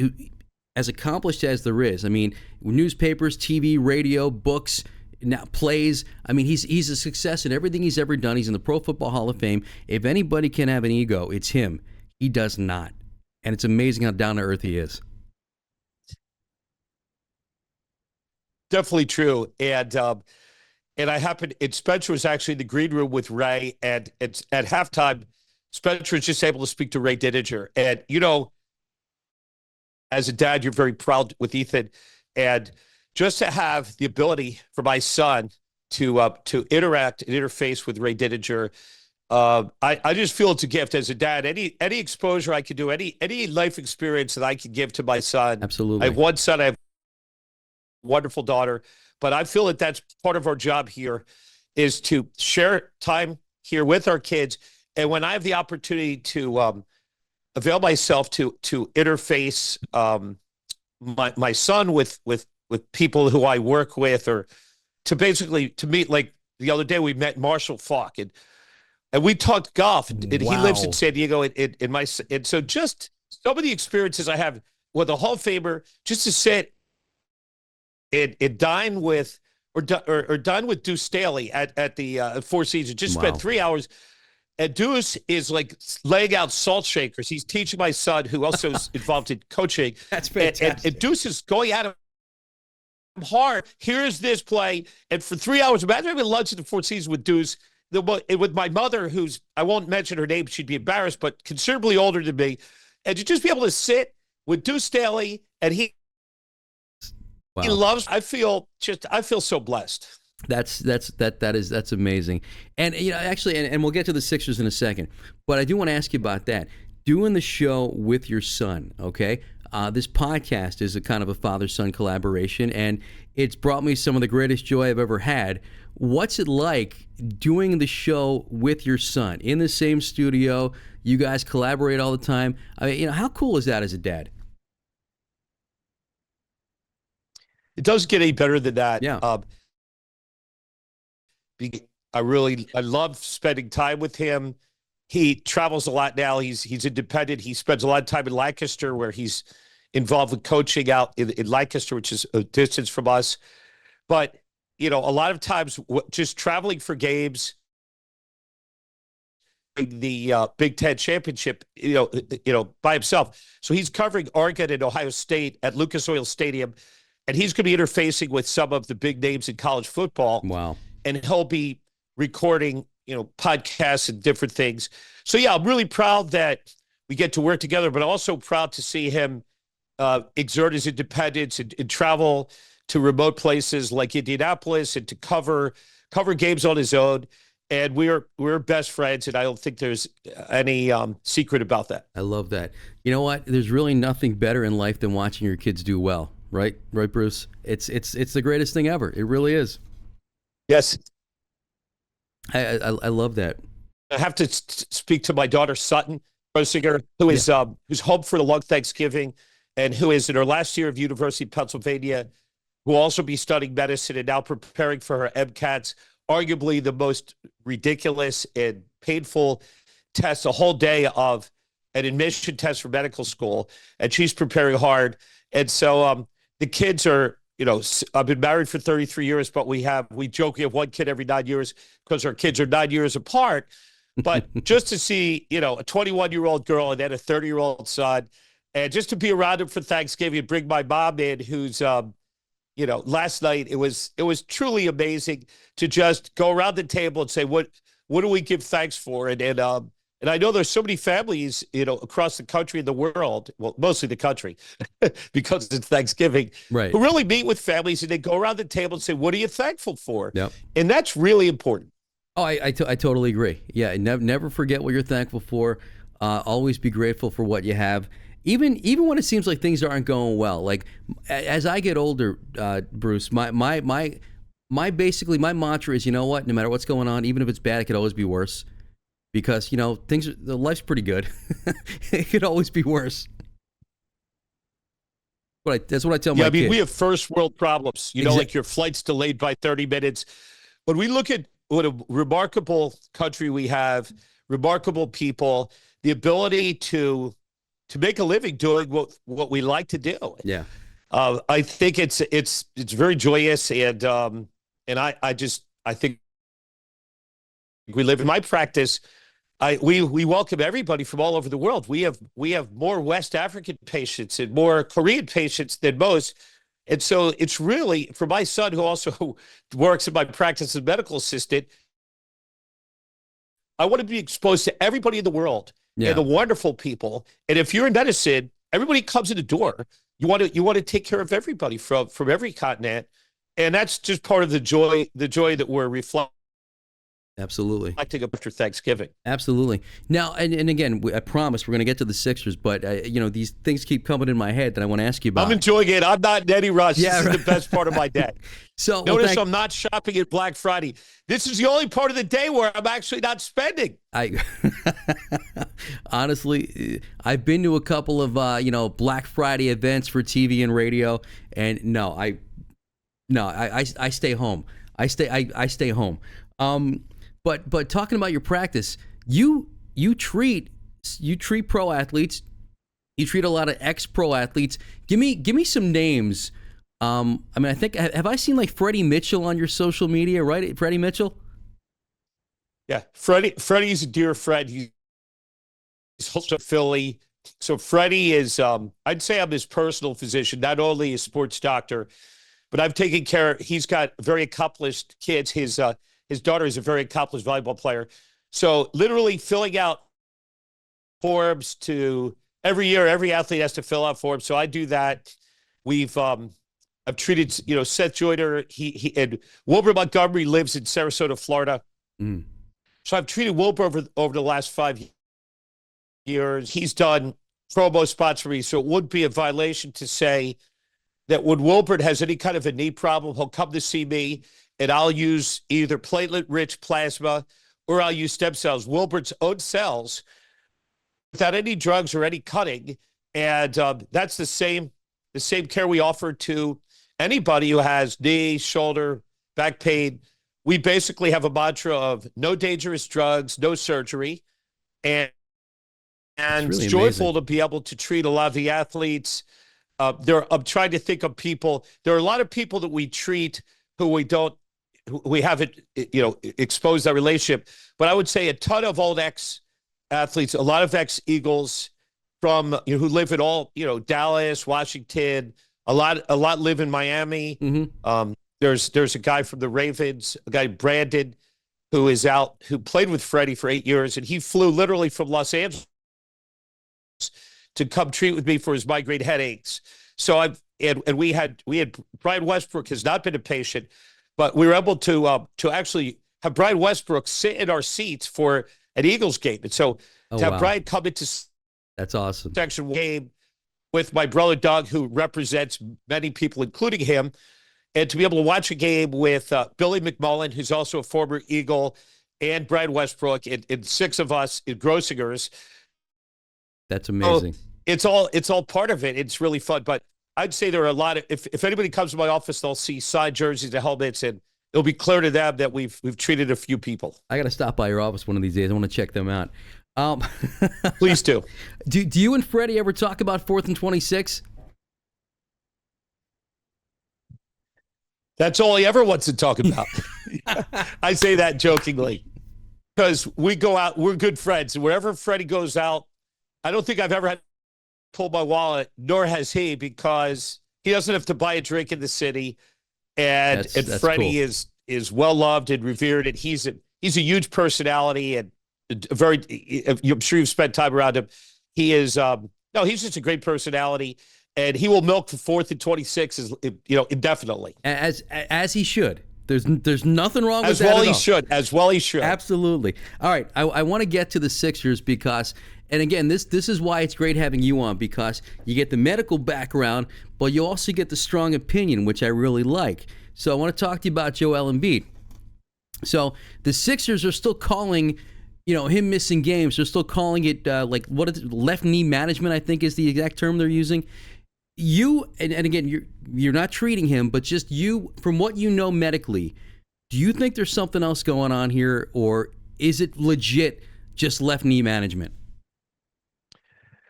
as accomplished as there is. I mean, newspapers, TV, radio, books, now plays. I mean, he's a success in everything he's ever done. He's in the Pro Football Hall of Fame. If anybody can have an ego, it's him. He does not. And it's amazing how down to earth he is. Definitely true. And Spencer was actually in the green room with Ray, and it's at halftime, Spencer was just able to speak to Ray Didinger. And, as a dad, you're very proud with Ethan. And just to have the ability for my son to interact and interface with Ray Didinger, I just feel it's a gift as a dad. Any exposure I could do, any life experience that I could give to my son. Absolutely. I have one son, I have a wonderful daughter, but I feel that that's part of our job here is to share time here with our kids. And when I have the opportunity to avail myself to interface my son with people who I work with, or to meet, like the other day we met Marshall Falk, and we talked golf, and he lives in San Diego, and so just some of the experiences I have with a Hall of Famer, just to sit and dine with or dine with Deuce Staley at the Four Seasons, just spent 3 hours. And Deuce is like laying out salt shakers. He's teaching my son, who also is involved in coaching. That's fantastic. And Deuce is going at him hard. Here's this play. And for 3 hours, imagine having lunch at the Four Seasons with Deuce, with my mother, who's, I won't mention her name, she'd be embarrassed, but considerably older than me. And to just be able to sit with Deuce Staley, and he loves, I feel so blessed. That's amazing. And actually, and we'll get to the Sixers in a second, but I do want to ask you about that. Doing the show with your son, okay? This podcast is a kind of a father-son collaboration, and it's brought me some of the greatest joy I've ever had. What's it like doing the show with your son in the same studio? You guys collaborate all the time. I mean, how cool is that as a dad? It doesn't get any better than that. Yeah. I love spending time with him. He travels a lot now. He's independent. He spends a lot of time in Lancaster, where he's involved with coaching out in Lancaster, which is a distance from us. But, a lot of times just traveling for games, the Big Ten championship, by himself. So he's covering Oregon and Ohio State at Lucas Oil Stadium, and he's going to be interfacing with some of the big names in college football. Wow. And he'll be recording, podcasts and different things. So, yeah, I'm really proud that we get to work together, but also proud to see him exert his independence and travel to remote places like Indianapolis, and to cover games on his own. And we're best friends, and I don't think there's any secret about that. I love that. You know what? There's really nothing better in life than watching your kids do well, right? Right, Bruce? It's the greatest thing ever. It really is. Yes. I love that. I have to speak to my daughter, Sutton Grossinger, who is who's home for the long Thanksgiving, and who is in her last year of University of Pennsylvania, who will also be studying medicine and now preparing for her MCATs, arguably the most ridiculous and painful test, a whole day of an admission test for medical school, and she's preparing hard. And so the kids are, I've been married for 33 years, but we joke we have one kid every 9 years because our kids are 9 years apart. But just to see, a 21-year-old girl and then a 30-year-old son, and just to be around him for Thanksgiving and bring my mom in, who's, last night it was truly amazing to just go around the table and say, what do we give thanks for? And I know there's so many families, across the country and the world, well, mostly the country, because it's Thanksgiving, right, who really meet with families, and they go around the table and say, what are you thankful for? Yep. And that's really important. Oh, I totally agree. Yeah, never forget what you're thankful for. Always be grateful for what you have. even when it seems like things aren't going well, like as I get older, Bruce, my basically my mantra is, you know what? No matter what's going on, even if it's bad, it could always be worse. Because the life's pretty good. It could always be worse. But that's what I tell my kids. We have first world problems. Like your flight's delayed by 30 minutes. When we look at what a remarkable country we have, remarkable people, the ability to make a living doing what we like to do. Yeah. I think it's very joyous, and I think we live in my practice. We welcome everybody from all over the world. We have more West African patients and more Korean patients than most. And so it's really, for my son, who also works in my practice as a medical assistant, I want to be exposed to everybody in the world and the wonderful people. And if you're in medicine, everybody comes in the door. You want to take care of everybody from every continent. And that's just part of the joy that we're reflecting. Absolutely. After Thanksgiving. Absolutely. Now, and again, I promise we're going to get to the Sixers, but these things keep coming in my head that I want to ask you about. I'm enjoying it. I'm not in any rush. Yeah, this is the best part of my day. So notice I'm not shopping at Black Friday. This is the only part of the day where I'm actually not spending. Honestly, I've been to a couple of Black Friday events for TV and radio, and I stay home. I stay home. But talking about your practice, you treat pro athletes, you treat a lot of ex-pro athletes. Give me some names. I think have I seen like Freddie Mitchell on your social media, right? Freddie Mitchell? Yeah, Freddie's a dear friend. He's also Philly. So Freddie is I'd say I'm his personal physician, not only a sports doctor, but I've taken care. He's got very accomplished kids. His daughter is a very accomplished volleyball player. So literally filling out forms every year, every athlete has to fill out forms. So I do that. I've treated, Seth Joyner, he and Wilbur Montgomery lives in Sarasota, Florida. Mm. So I've treated Wilbur over the last 5 years. He's done promo spots for me. So it would be a violation to say that when Wilbur has any kind of a knee problem, he'll come to see me, and I'll use either platelet-rich plasma or I'll use stem cells, Wilbur's own cells, without any drugs or any cutting. And that's the same care we offer to anybody who has knee, shoulder, back pain. We basically have a mantra of no dangerous drugs, no surgery. And really it's joyful to be able to treat a lot of the athletes. I'm trying to think of people. There are a lot of people that we treat who we haven't, exposed that relationship. But I would say a ton of old ex-athletes, a lot of ex-Eagles from who live in all, Dallas, Washington. A lot live in Miami. Mm-hmm. There's a guy from the Ravens, a guy Brandon, who played with Freddie for 8 years, and he flew literally from Los Angeles to come treat with me for his migraine headaches. So we had Brian Westbrook has not been a patient, but we were able to actually have Brian Westbrook sit in our seats for an Eagles game. And so have Brian come into that's awesome section game with my brother Doug, who represents many people, including him, and to be able to watch a game with Billy McMullen, who's also a former Eagle, and Brian Westbrook, and 6 of us in Grossingers. That's amazing. So it's all part of it. It's really fun. But I'd say there are a lot of, if anybody comes to my office, they'll see signed jerseys and helmets, and it'll be clear to them that we've treated a few people. I got to stop by your office one of these days. I want to check them out. Please do. Do you and Freddie ever talk about 4th and 26? That's all he ever wants to talk about. I say that jokingly because we go out, we're good friends, and wherever Freddie goes out, I don't think I've ever had to pull my wallet, nor has he, because he doesn't have to buy a drink in the city. And that's Freddie cool. is well loved and revered, and he's a huge personality and I'm sure you've spent time around him. He is he's just a great personality, and he will milk for 4th and 26 indefinitely. As he should. There's nothing wrong with that As well he should. Absolutely. All right, I want to get to the Sixers because And again, this is why it's great having you on, because you get the medical background, but you also get the strong opinion, which I really like. So I want to talk to you about Joel Embiid. So the Sixers are still calling, him missing games. They're still calling it what is it, left knee management, I think is the exact term they're using. You and again, you're not treating him, but just you, from what you know medically, do you think there's something else going on here, or is it legit just left knee management?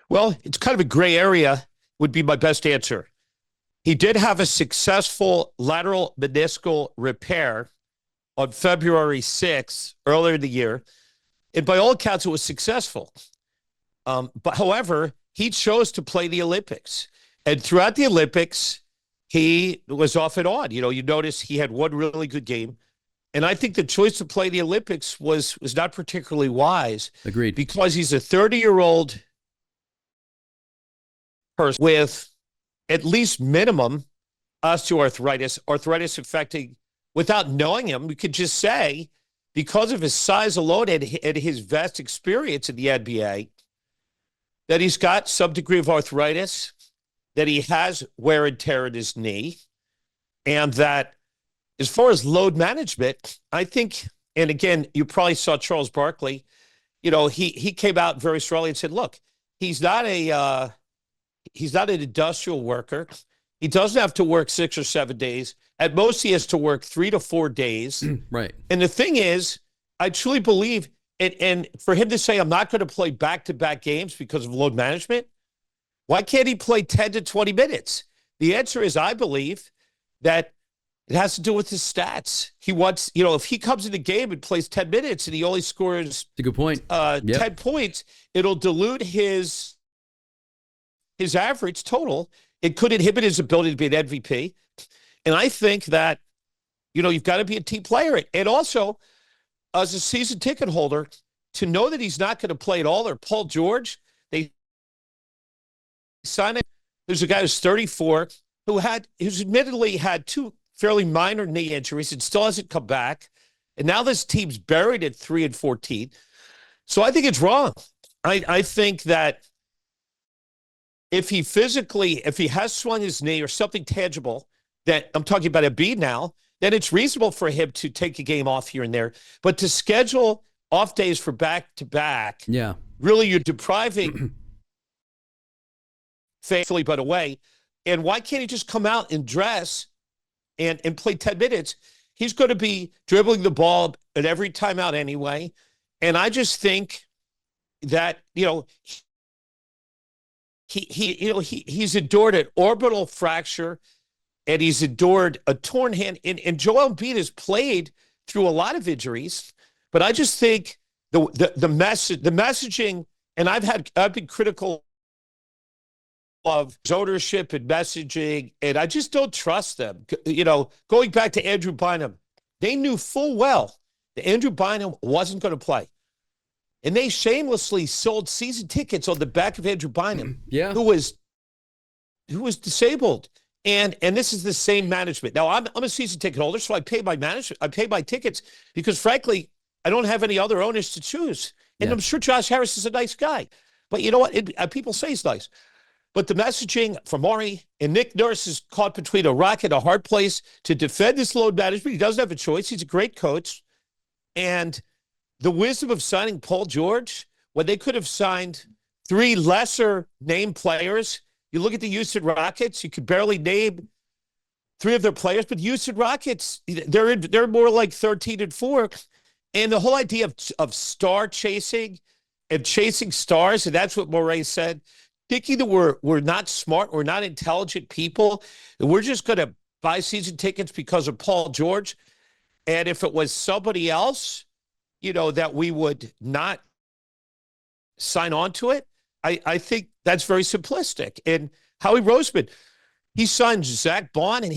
Well, it's kind of a gray area would be my best answer. He did have a successful lateral meniscal repair on February 6th, earlier in the year. And by all accounts, it was successful. But however, he chose to play the Olympics. And throughout the Olympics, he was off and on. You notice he had one really good game. And I think the choice to play the Olympics was not particularly wise. Agreed. Because he's a 30-year-old person with at least minimum arthritis affecting, without knowing him, we could just say, because of his size alone and his vast experience in the NBA, that he's got some degree of arthritis, that he has wear and tear in his knee, and that as far as load management, I think, and again, you probably saw Charles Barkley, he came out very strongly and said, look, he's not an industrial worker. He doesn't have to work 6 or 7 days. At most, he has to work 3 to 4 days. Right. And the thing is, I truly believe, and for him to say, I'm not going to play back-to-back games because of load management, why can't he play 10 to 20 minutes? The answer is, I believe, that it has to do with his stats. He wants, if he comes in the game and plays 10 minutes and he only scores That's a good point. 10 points, it'll dilute his average total. It could inhibit his ability to be an MVP. And I think that, you've got to be a team player. And also, as a season ticket holder, to know that he's not going to play at all, or Paul George, they signed him. There's a guy who's 34 who's admittedly had 2 fairly minor knee injuries and still hasn't come back. And now this team's buried at 3-14. So I think it's wrong. I think that if he has swung his knee or something tangible, that I'm talking about Embiid now, then it's reasonable for him to take a game off here and there. But to schedule off days for back-to-back, really you're depriving faithfully, but away. And why can't he just come out and dress and play 10 minutes? He's going to be dribbling the ball at every timeout anyway. And I just think that, he's endured an orbital fracture and he's endured a torn hand. And Joel Embiid has played through a lot of injuries. But I just think the messaging, and I've been critical of ownership and messaging, and I just don't trust them. Going back to Andrew Bynum, they knew full well that Andrew Bynum wasn't going to play. And they shamelessly sold season tickets on the back of Andrew Bynum, who was disabled. And this is the same management. Now, I'm a season ticket holder, so I pay my tickets because, frankly, I don't have any other owners to choose. And I'm sure Josh Harris is a nice guy. But you know what? People say he's nice. But the messaging from Maury and Nick Nurse is caught between a rock and a hard place to defend this load management. He doesn't have a choice. He's a great coach. And the wisdom of signing Paul George, when they could have signed 3 lesser named players. You look at the Houston Rockets, you could barely name 3 of their players, but Houston Rockets, they're more like 13-4. And the whole idea of star chasing and chasing stars, and that's what Morey said, thinking that we're not smart, we're not intelligent people, and we're just going to buy season tickets because of Paul George. And if it was somebody else, that we would not sign on to it, I think that's very simplistic. And Howie Roseman, he signed Zach Bond, and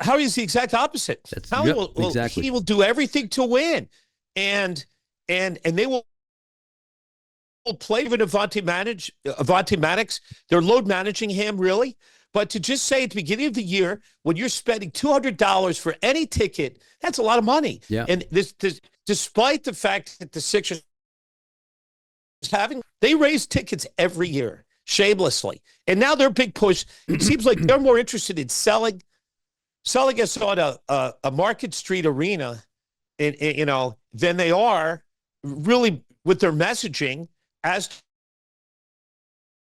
Howie is the exact opposite. Howie he will do everything to win. And they will play with Devonta Maddox. They're load managing him, really. But to just say at the beginning of the year, when you're spending $200 for any ticket, that's a lot of money. Yeah. And this despite the fact that the Sixers they raise tickets every year shamelessly, and now their big push. It seems like they're more interested in selling us on a Market Street arena, than they are really with their messaging as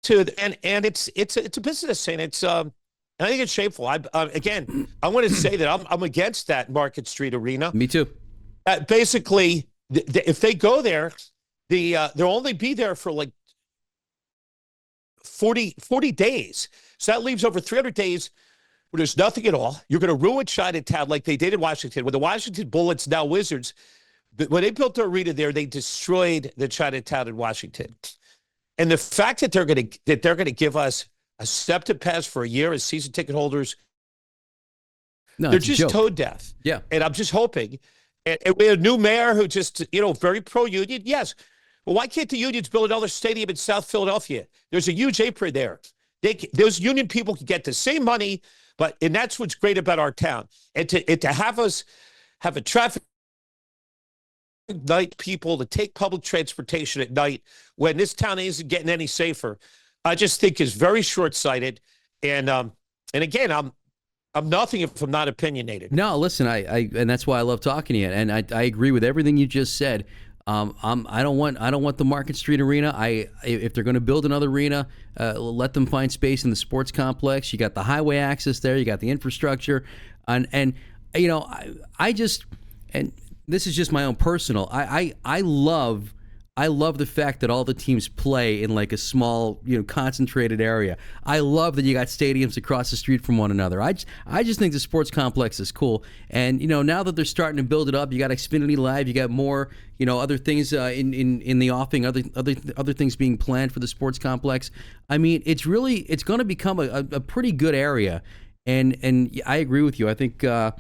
to and it's a business, and I think it's shameful. Again, I want to say that I'm against that Market Street arena. Me too. Basically, if they go there, they'll only be there for like 40 days. So that leaves over 300 days where there's nothing at all. You're going to ruin Chinatown like they did in Washington. With the Washington Bullets, now Wizards, when they built their arena there, they destroyed the Chinatown in Washington. And the fact that they're going to give us a septic pass for a year as season ticket holders, they're just tone deaf. Yeah. And I'm just hoping. And we have a new mayor who just, very pro-union. Yes. Well, why can't the unions build another stadium in South Philadelphia? There's a huge apron there. Those union people can get the same money, and that's what's great about our town. And to have us have a traffic night, people to take public transportation at night when this town isn't getting any safer, I just think is very short-sighted. And again, I'm nothing if I'm not opinionated. No, listen, I and that's why I love talking to you. And I agree with everything you just said. I don't want the Market Street arena. If they're going to build another arena, let them find space in the sports complex. You got the highway access there. You got the infrastructure, and I just, and this is just my own personal. I love the fact that all the teams play in like a small, concentrated area. I love that you got stadiums across the street from one another. I just think the sports complex is cool. And now that they're starting to build it up, you got Xfinity Live, you got more, other things in the offing, other things being planned for the sports complex. I mean, it's going to become a pretty good area. And I agree with you. I think what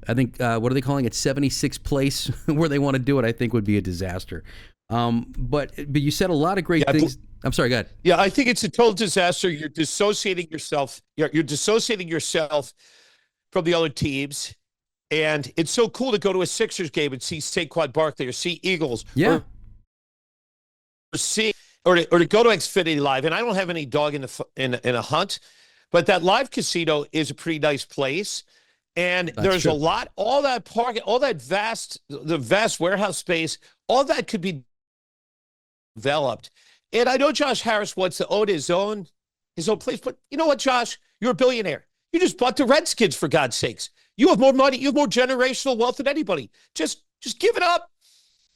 are they calling it? 76th place where they want to do it. I think would be a disaster. But you said a lot of great things. I'm sorry, go ahead. Yeah, I think it's a total disaster. You're dissociating yourself. You're dissociating yourself from the other teams. And it's so cool to go to a Sixers game and see Saquon Barkley or see Eagles. Yeah. Or to go to Xfinity Live. And I don't have any dog in a hunt, but that live casino is a pretty nice place. And there's a lot, all that parking, all that vast warehouse space, all that could be developed. And I know Josh Harris wants to own his own place, but you know what, Josh? You're a billionaire. You just bought the Redskins, for God's sakes. You have more money. You have more generational wealth than anybody. Just give it up.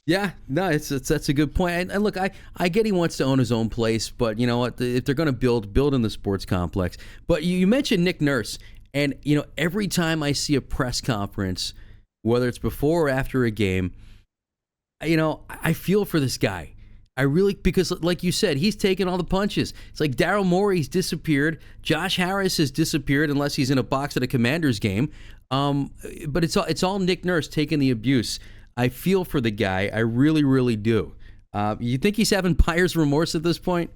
Yeah, no, that's a good point. And look, I get he wants to own his own place, but you know what? If they're going to build in the sports complex. But you mentioned Nick Nurse, and every time I see a press conference, whether it's before or after a game, I feel for this guy. I really, because like you said, he's taking all the punches. It's like Daryl Morey's disappeared. Josh Harris has disappeared unless he's in a box at a Commanders game. But it's all Nick Nurse taking the abuse. I feel for the guy. I really, really do. You think he's having buyer's remorse at this point?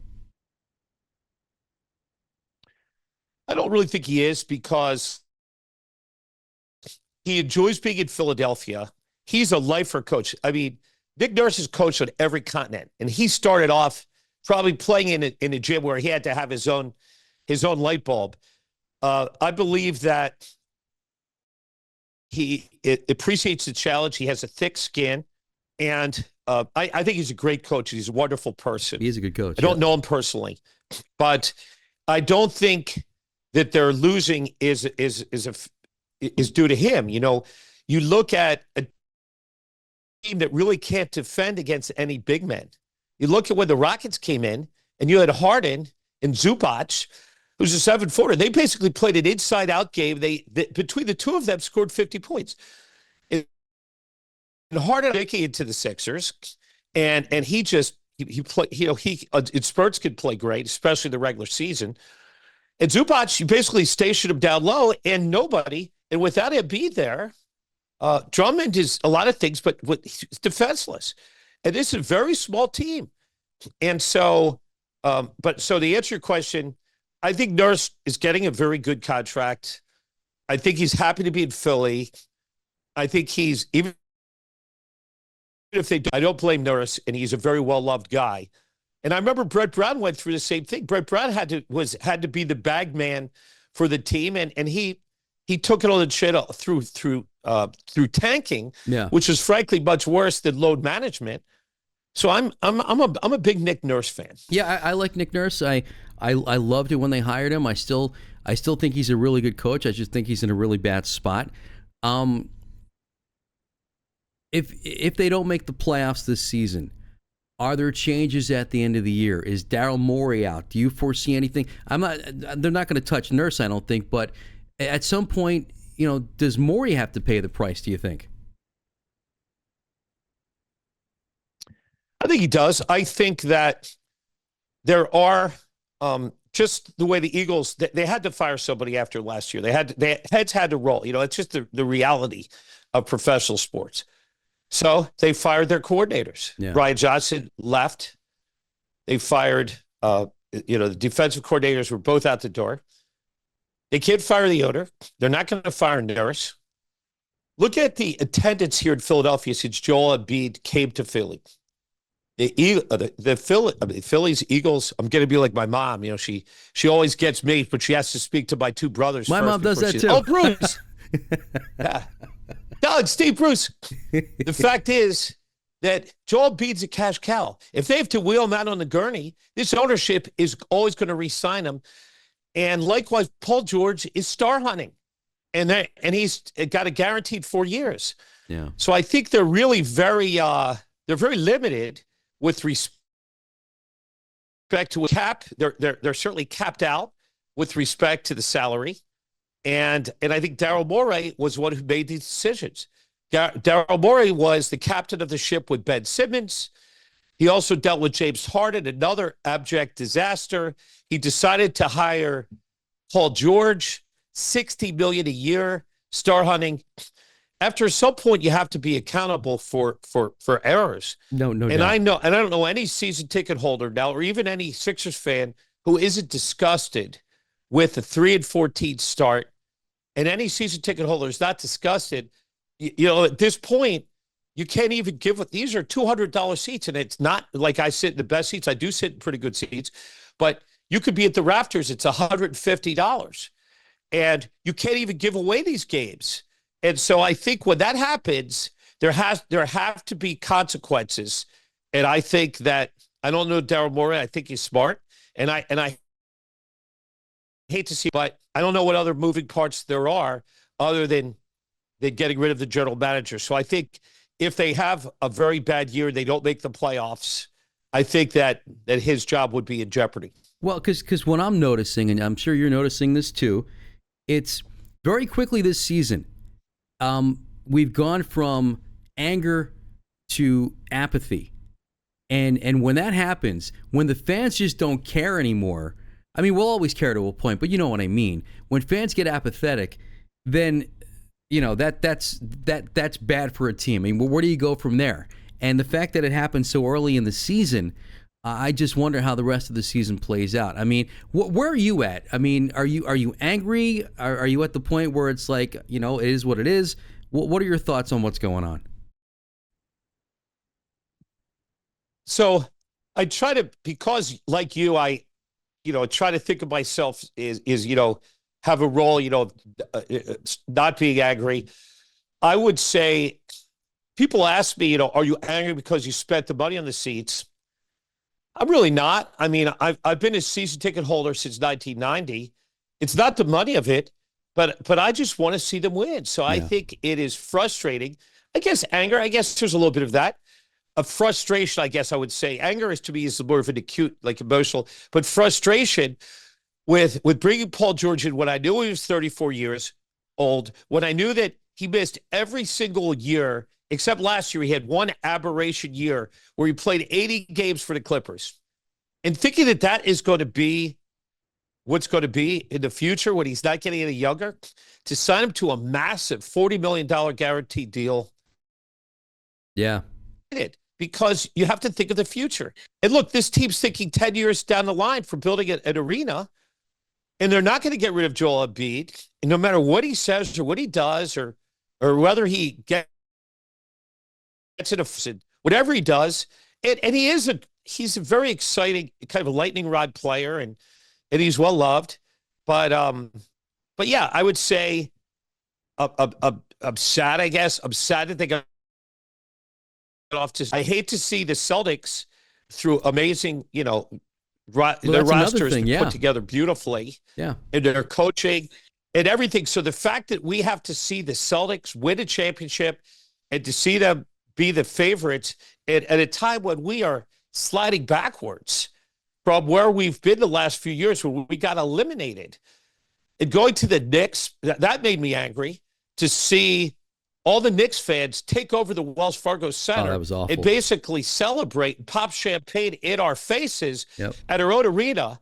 I don't really think he is, because he enjoys being in Philadelphia. He's a lifer coach. I mean, Nick Nurse has coached on every continent, and he started off probably playing in a gym where he had to have his own light bulb. I believe that he appreciates the challenge. He has a thick skin, and I think he's a great coach. He's a wonderful person. He's a good coach. I don't know him personally, but I don't think that they're losing is due to him. You look at a team that really can't defend against any big men. You look at when the Rockets came in, and you had Harden and Zubac, who's a 7-footer. They basically played an inside-out game. They between the two of them scored 50 points. And Harden making it to the Sixers, and he played. In spurts could play great, especially the regular season. And Zubac, you basically stationed him down low, and without Embiid there, Drummond is a lot of things, but he's defenseless. And this is a very small team. And so, so to answer your question, I think Nurse is getting a very good contract. I think he's happy to be in Philly. I think even if I don't blame Nurse, and he's a very well-loved guy. And I remember Brett Brown went through the same thing. Brett Brown had to be the bag man for the team, and he took it on the chin through tanking, Yeah. which was frankly much worse than load management. So I'm a big Nick Nurse fan. Yeah, I like Nick Nurse. I loved it when they hired him. I still think he's a really good coach. I just think he's in a really bad spot. If they don't make the playoffs this season, are there changes at the end of the year? Is Daryl Morey out? Do you foresee anything? They're not going to touch Nurse, I don't think, but at some point, does Morey have to pay the price, do you think? I think he does. I think that there are just the way the Eagles, they had to fire somebody after last year. Heads had to roll. It's just the reality of professional sports. So they fired their coordinators. Yeah. Brian Johnson left. They fired, the defensive coordinators were both out the door. They can't fire the owner. They're not going to fire Nurse. Look at the attendance here in Philadelphia since Joel Embiid came to Philly. The Phillies, Eagles, I'm going to be like my mom. She always gets me, but she has to speak to my two brothers. My mom does that too. Oh, Bruce. Yeah. No, it's Steve Bruce. The fact is that Joel Embiid's a cash cow. If they have to wheel him out on the gurney, this ownership is always going to re-sign him. And likewise, Paul George is star hunting. And he's got a guaranteed 4 years. Yeah. So I think they're really very limited with respect to a cap. They're certainly capped out with respect to the salary. And I think Daryl Morey was one who made these decisions. Daryl Morey was the captain of the ship with Ben Simmons. He also dealt with James Harden, another abject disaster. He decided to hire Paul George, $60 million a year, star hunting. After some point, you have to be accountable for errors. No and doubt. I don't know any season ticket holder now, or even any Sixers fan who isn't disgusted with a 3-14 start, and any season ticket holder is not disgusted. At this point, you can't even these are $200 seats, and it's not like I sit in the best seats. I do sit in pretty good seats, but you could be at the rafters. It's $150, and you can't even give away these games. And so I think when that happens, there have to be consequences. And I think that I don't know Daryl Morey. I think he's smart, and I hate to see, but I don't know what other moving parts there are other than getting rid of the general manager. So I think if they have a very bad year, they don't make the playoffs, I think that his job would be in jeopardy. Well, because what I'm noticing, and I'm sure you're noticing this too, it's very quickly this season, we've gone from anger to apathy. And when that happens, when the fans just don't care anymore, I mean, we'll always care to a point, but you know what I mean. When fans get apathetic, then that's bad for a team. I mean, where do you go from there? And the fact that it happened so early in the season, I just wonder how the rest of the season plays out. I mean, where are you at? I mean, are you angry? Are you at the point where it's like, it is what it is? What are your thoughts on what's going on? So I try to, because like you, I try to think of myself is have a role, not being angry. I would say, people ask me, are you angry because you spent the money on the seats? I'm really not. I mean, I've been a season ticket holder since 1990. It's not the money of it, but I just want to see them win. So I think it is frustrating. I guess anger, there's a little bit of that. A frustration, I guess I would say. Anger to me is more of an acute, like emotional, but frustration with bringing Paul George in when I knew he was 34 years old, when I knew that he missed every single year, except last year he had one aberration year where he played 80 games for the Clippers. And thinking that is going to be what's going to be in the future when he's not getting any younger, to sign him to a massive $40 million guaranteed deal. Yeah. Because you have to think of the future. And look, this team's thinking 10 years down the line for building an arena, and they're not going to get rid of Joel Embiid. And no matter what he says or what he does or whether he gets in whatever he does, and he's a very exciting kind of a lightning rod player, and he's well loved. But yeah, I would say I'm sad. I guess I'm sad that they got off to. I hate to see the Celtics through amazing, their rosters put together beautifully. Yeah, and their coaching and everything. So the fact that we have to see the Celtics win a championship and to see them be the favorites at a time when we are sliding backwards from where we've been the last few years, where we got eliminated. And going to the Knicks, that made me angry to see all the Knicks fans take over the Wells Fargo Center that was awful. And basically celebrate and pop champagne in our faces at our own arena.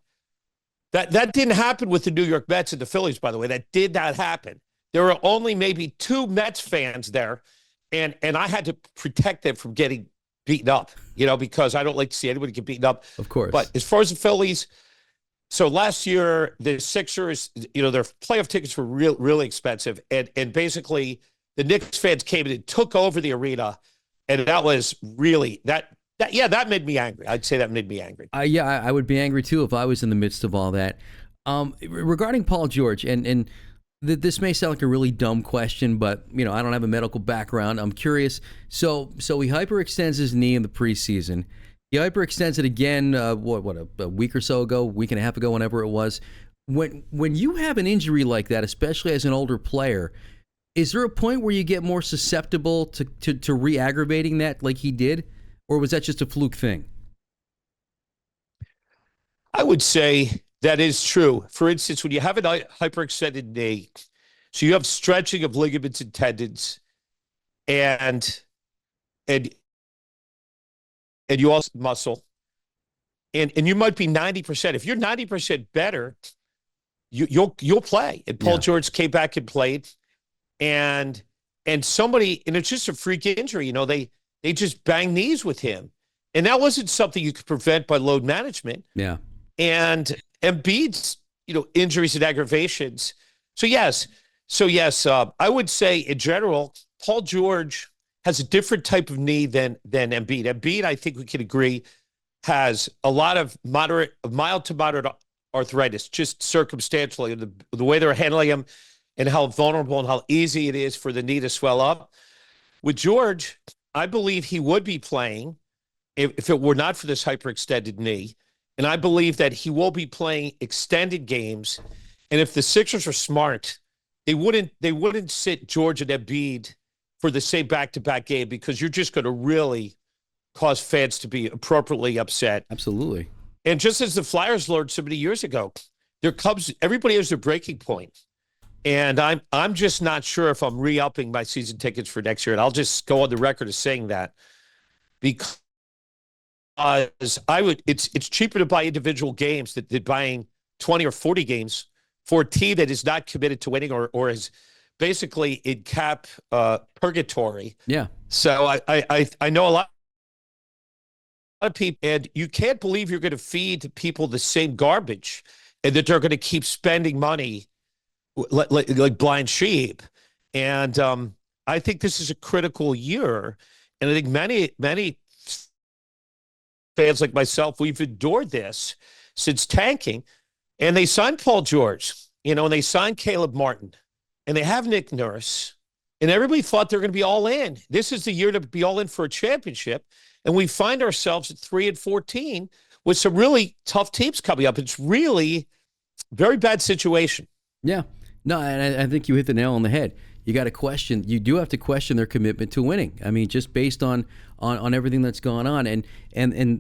That didn't happen with the New York Mets and the Phillies, by the way. That did not happen. There were only maybe 2 Mets fans there, and I had to protect them from getting beaten up, because I don't like to see anybody get beaten up. Of course. But as far as the Phillies, so last year, the Sixers, their playoff tickets were really expensive, and basically the Knicks fans came in and took over the arena, and that was really that made me angry. I'd say that made me angry. I would be angry too if I was in the midst of all that. Regarding Paul George, and this may sound like a really dumb question, but I don't have a medical background. I'm curious. So he hyperextends his knee in the preseason. He hyperextends it again. A week or so ago, week and a half ago, whenever it was. When you have an injury like that, especially as an older player, is there a point where you get more susceptible to re-aggravating that like he did? Or was that just a fluke thing? I would say that is true. For instance, when you have a hyperextended knee, so you have stretching of ligaments and tendons, and you also muscle, and you might be 90%. If you're 90% better, you'll play. And Paul George came back and played, and somebody, and it's just a freak injury. They just banged knees with him. And that wasn't something you could prevent by load management. Yeah. And Embiid's, injuries and aggravations. So yes, I would say in general, Paul George has a different type of knee than Embiid. Embiid, I think we can agree, has a lot of mild to moderate arthritis, just circumstantially, the way they're handling him and how vulnerable and how easy it is for the knee to swell up. With George, I believe he would be playing if it were not for this hyperextended knee. And I believe that he will be playing extended games. And if the Sixers are smart, they wouldn't sit George and Embiid for the same back-to-back game, because you're just going to really cause fans to be appropriately upset. Absolutely. And just as the Flyers learned so many years ago, everybody has their breaking point. And I'm just not sure if I'm re-upping my season tickets for next year. And I'll just go on the record as saying that, because it's cheaper to buy individual games than buying 20 or 40 games for a team that is not committed to winning or is basically in cap purgatory. Yeah. So I know a lot of people, and you can't believe you're going to feed people the same garbage and that they're going to keep spending money like blind sheep. And I think this is a critical year. And I think many fans like myself, we've endured this since tanking. And they signed Paul George, and they signed Caleb Martin, and they have Nick Nurse, and everybody thought they're going to be all in. This is the year to be all in for a championship. And we find ourselves at 3-14 with some really tough teams coming up. It's really a very bad situation. Yeah. No, and I think you hit the nail on the head. You got to question. You do have to question their commitment to winning. I mean, just based on everything that's gone on, and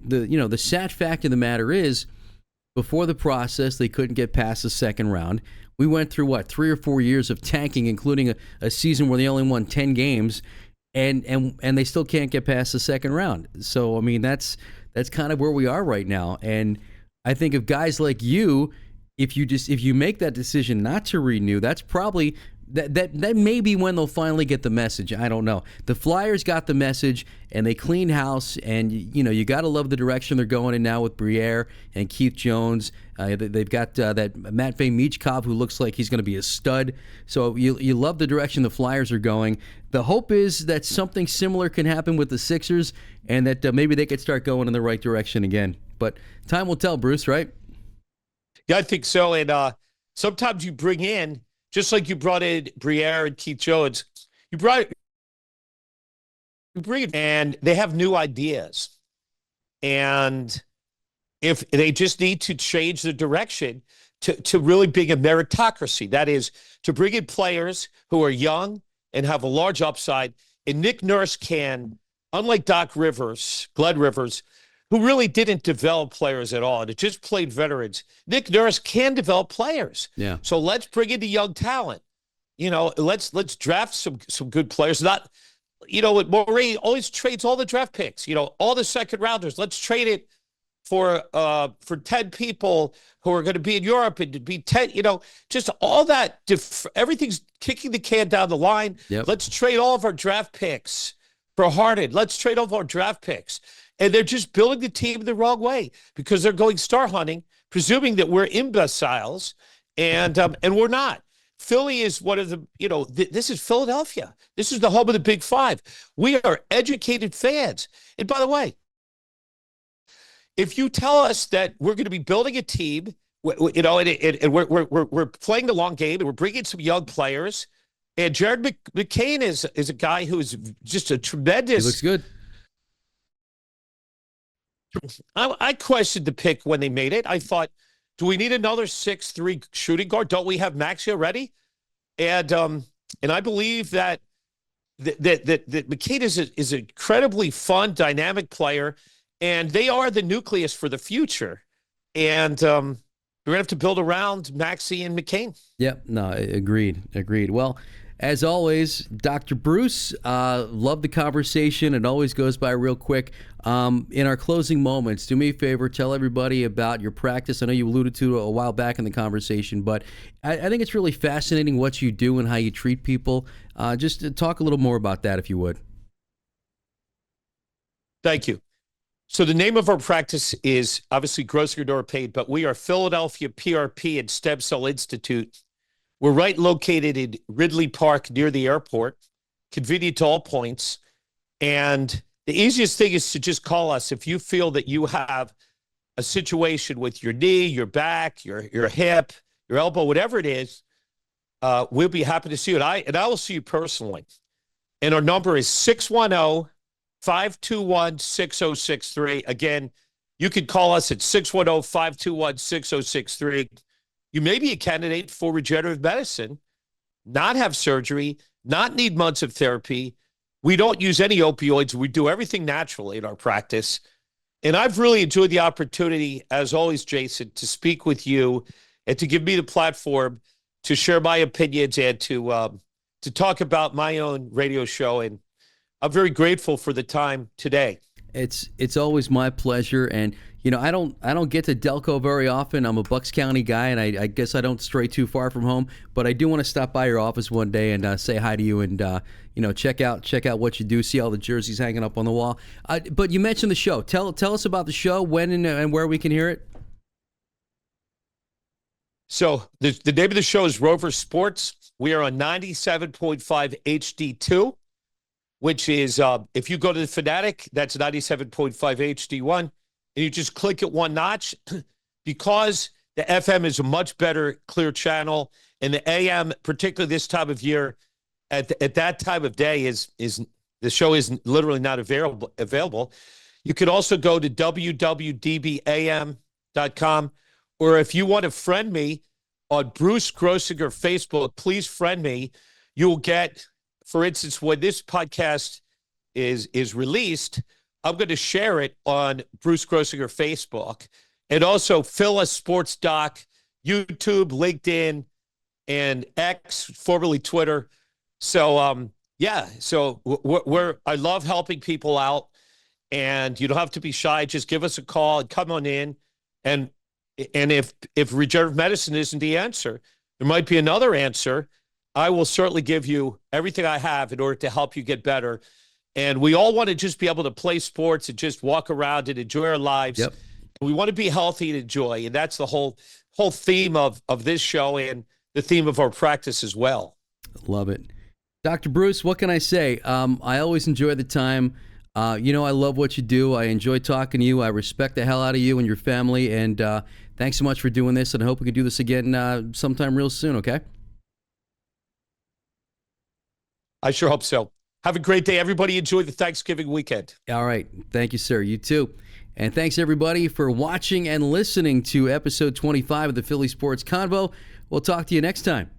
the sad fact of the matter is, before the process, they couldn't get past the second round. We went through 3 or 4 years of tanking, including a season where they only won 10 games, and they still can't get past the second round. So I mean, that's kind of where we are right now. And I think of guys like you. If you make that decision not to renew, that's probably That may be when they'll finally get the message. I don't know. The Flyers got the message, and they cleaned house, and you got to love the direction they're going in now with Briere and Keith Jones. They've got that Matvei Michkov, who looks like he's going to be a stud. So you love the direction the Flyers are going. The hope is that something similar can happen with the Sixers, and that maybe they could start going in the right direction again. But time will tell, Bruce, right? Yeah, I think so. And sometimes you bring in, just like you brought in Briere and Keith Jones, you bring it, and they have new ideas. And if they just need to change the direction to really being a meritocracy, that is, to bring in players who are young and have a large upside. And Nick Nurse can, unlike Glenn Rivers, who really didn't develop players at all, and it just played veterans. Nick Nurse can develop players. Yeah. So let's bring in the young talent. Let's draft some good players. Not, Morey always trades all the draft picks. All the second rounders. Let's trade it for 10 people who are going to be in Europe and to be 10. Just all that. Everything's kicking the can down the line. Yep. Let's trade all of our draft picks for Harden. Let's trade all of our draft picks. And they're just building the team the wrong way because they're going star hunting, presuming that we're imbeciles, and we're not. Philly is one of the, this is Philadelphia. This is the home of the Big Five. We are educated fans. And by the way, if you tell us that we're going to be building a team, and we're playing the long game, and we're bringing some young players, and Jared McCain is a guy who is just a tremendous. He looks good. I questioned the pick when they made it. I thought, do we need another 6'3" shooting guard? Don't we have Maxey already? And I believe that McCain is an incredibly fun, dynamic player, and they are the nucleus for the future. And we're gonna have to build around Maxey and McCain. Yep. No, agreed. Well, as always, Dr. Bruce, love the conversation. It always goes by real quick. In our closing moments, do me a favor, tell everybody about your practice. I know you alluded to it a while back in the conversation, but I think it's really fascinating what you do and how you treat people. Just talk a little more about that, if you would. Thank you. So the name of our practice is obviously Grossinger Nor Paid, but we are Philadelphia PRP and Stem Cell Institute. We're right located in Ridley Park near the airport, convenient to all points. And the easiest thing is to just call us if you feel that you have a situation with your knee, your back, your hip, your elbow, whatever it is. We'll be happy to see you. And I will see you personally. And our number is 610-521-6063. Again, you can call us at 610-521-6063. You may be a candidate for regenerative medicine, not have surgery, not need months of therapy. We don't use any opioids. We do everything naturally in our practice. And I've really enjoyed the opportunity, as always, Jason, to speak with you and to give me the platform to share my opinions and to talk about my own radio show. And I'm very grateful for the time today. It's always my pleasure, and I don't get to Delco very often. I'm a Bucks County guy, and I guess I don't stray too far from home. But I do want to stop by your office one day and say hi to you, and check out what you do. See all the jerseys hanging up on the wall. But you mentioned the show. Tell us about the show, when and where we can hear it. So the name of the show is Rover Sports. We are on 97.5 HD2. Which is, if you go to the Fanatic, that's 97.5 HD1, and you just click it one notch, because the FM is a much better, clear channel, and the AM, particularly this time of year, at that time of day, is the show is literally not available. You could also go to www.dbam.com, or if you want to friend me on Bruce Grossinger Facebook, please friend me. You'll get... For instance, when this podcast is released, I'm going to share it on Bruce Grossinger Facebook, and also Phyllis Sports Doc, YouTube, LinkedIn, and X, formerly Twitter. So, I love helping people out, and you don't have to be shy. Just give us a call and come on in. And if regenerative medicine isn't the answer, there might be another answer. I will certainly give you everything I have in order to help you get better. And we all want to just be able to play sports and just walk around and enjoy our lives. Yep. We want to be healthy and enjoy, and that's the whole theme of this show and the theme of our practice as well. Love it. Dr. Bruce, what can I say? I always enjoy the time. I love what you do. I enjoy talking to you. I respect the hell out of you and your family, and thanks so much for doing this, and I hope we can do this again sometime real soon, okay? I sure hope so. Have a great day. Everybody enjoy the Thanksgiving weekend. All right. Thank you, sir. You too. And thanks, everybody, for watching and listening to episode 25 of the Philly Sports Convo. We'll talk to you next time.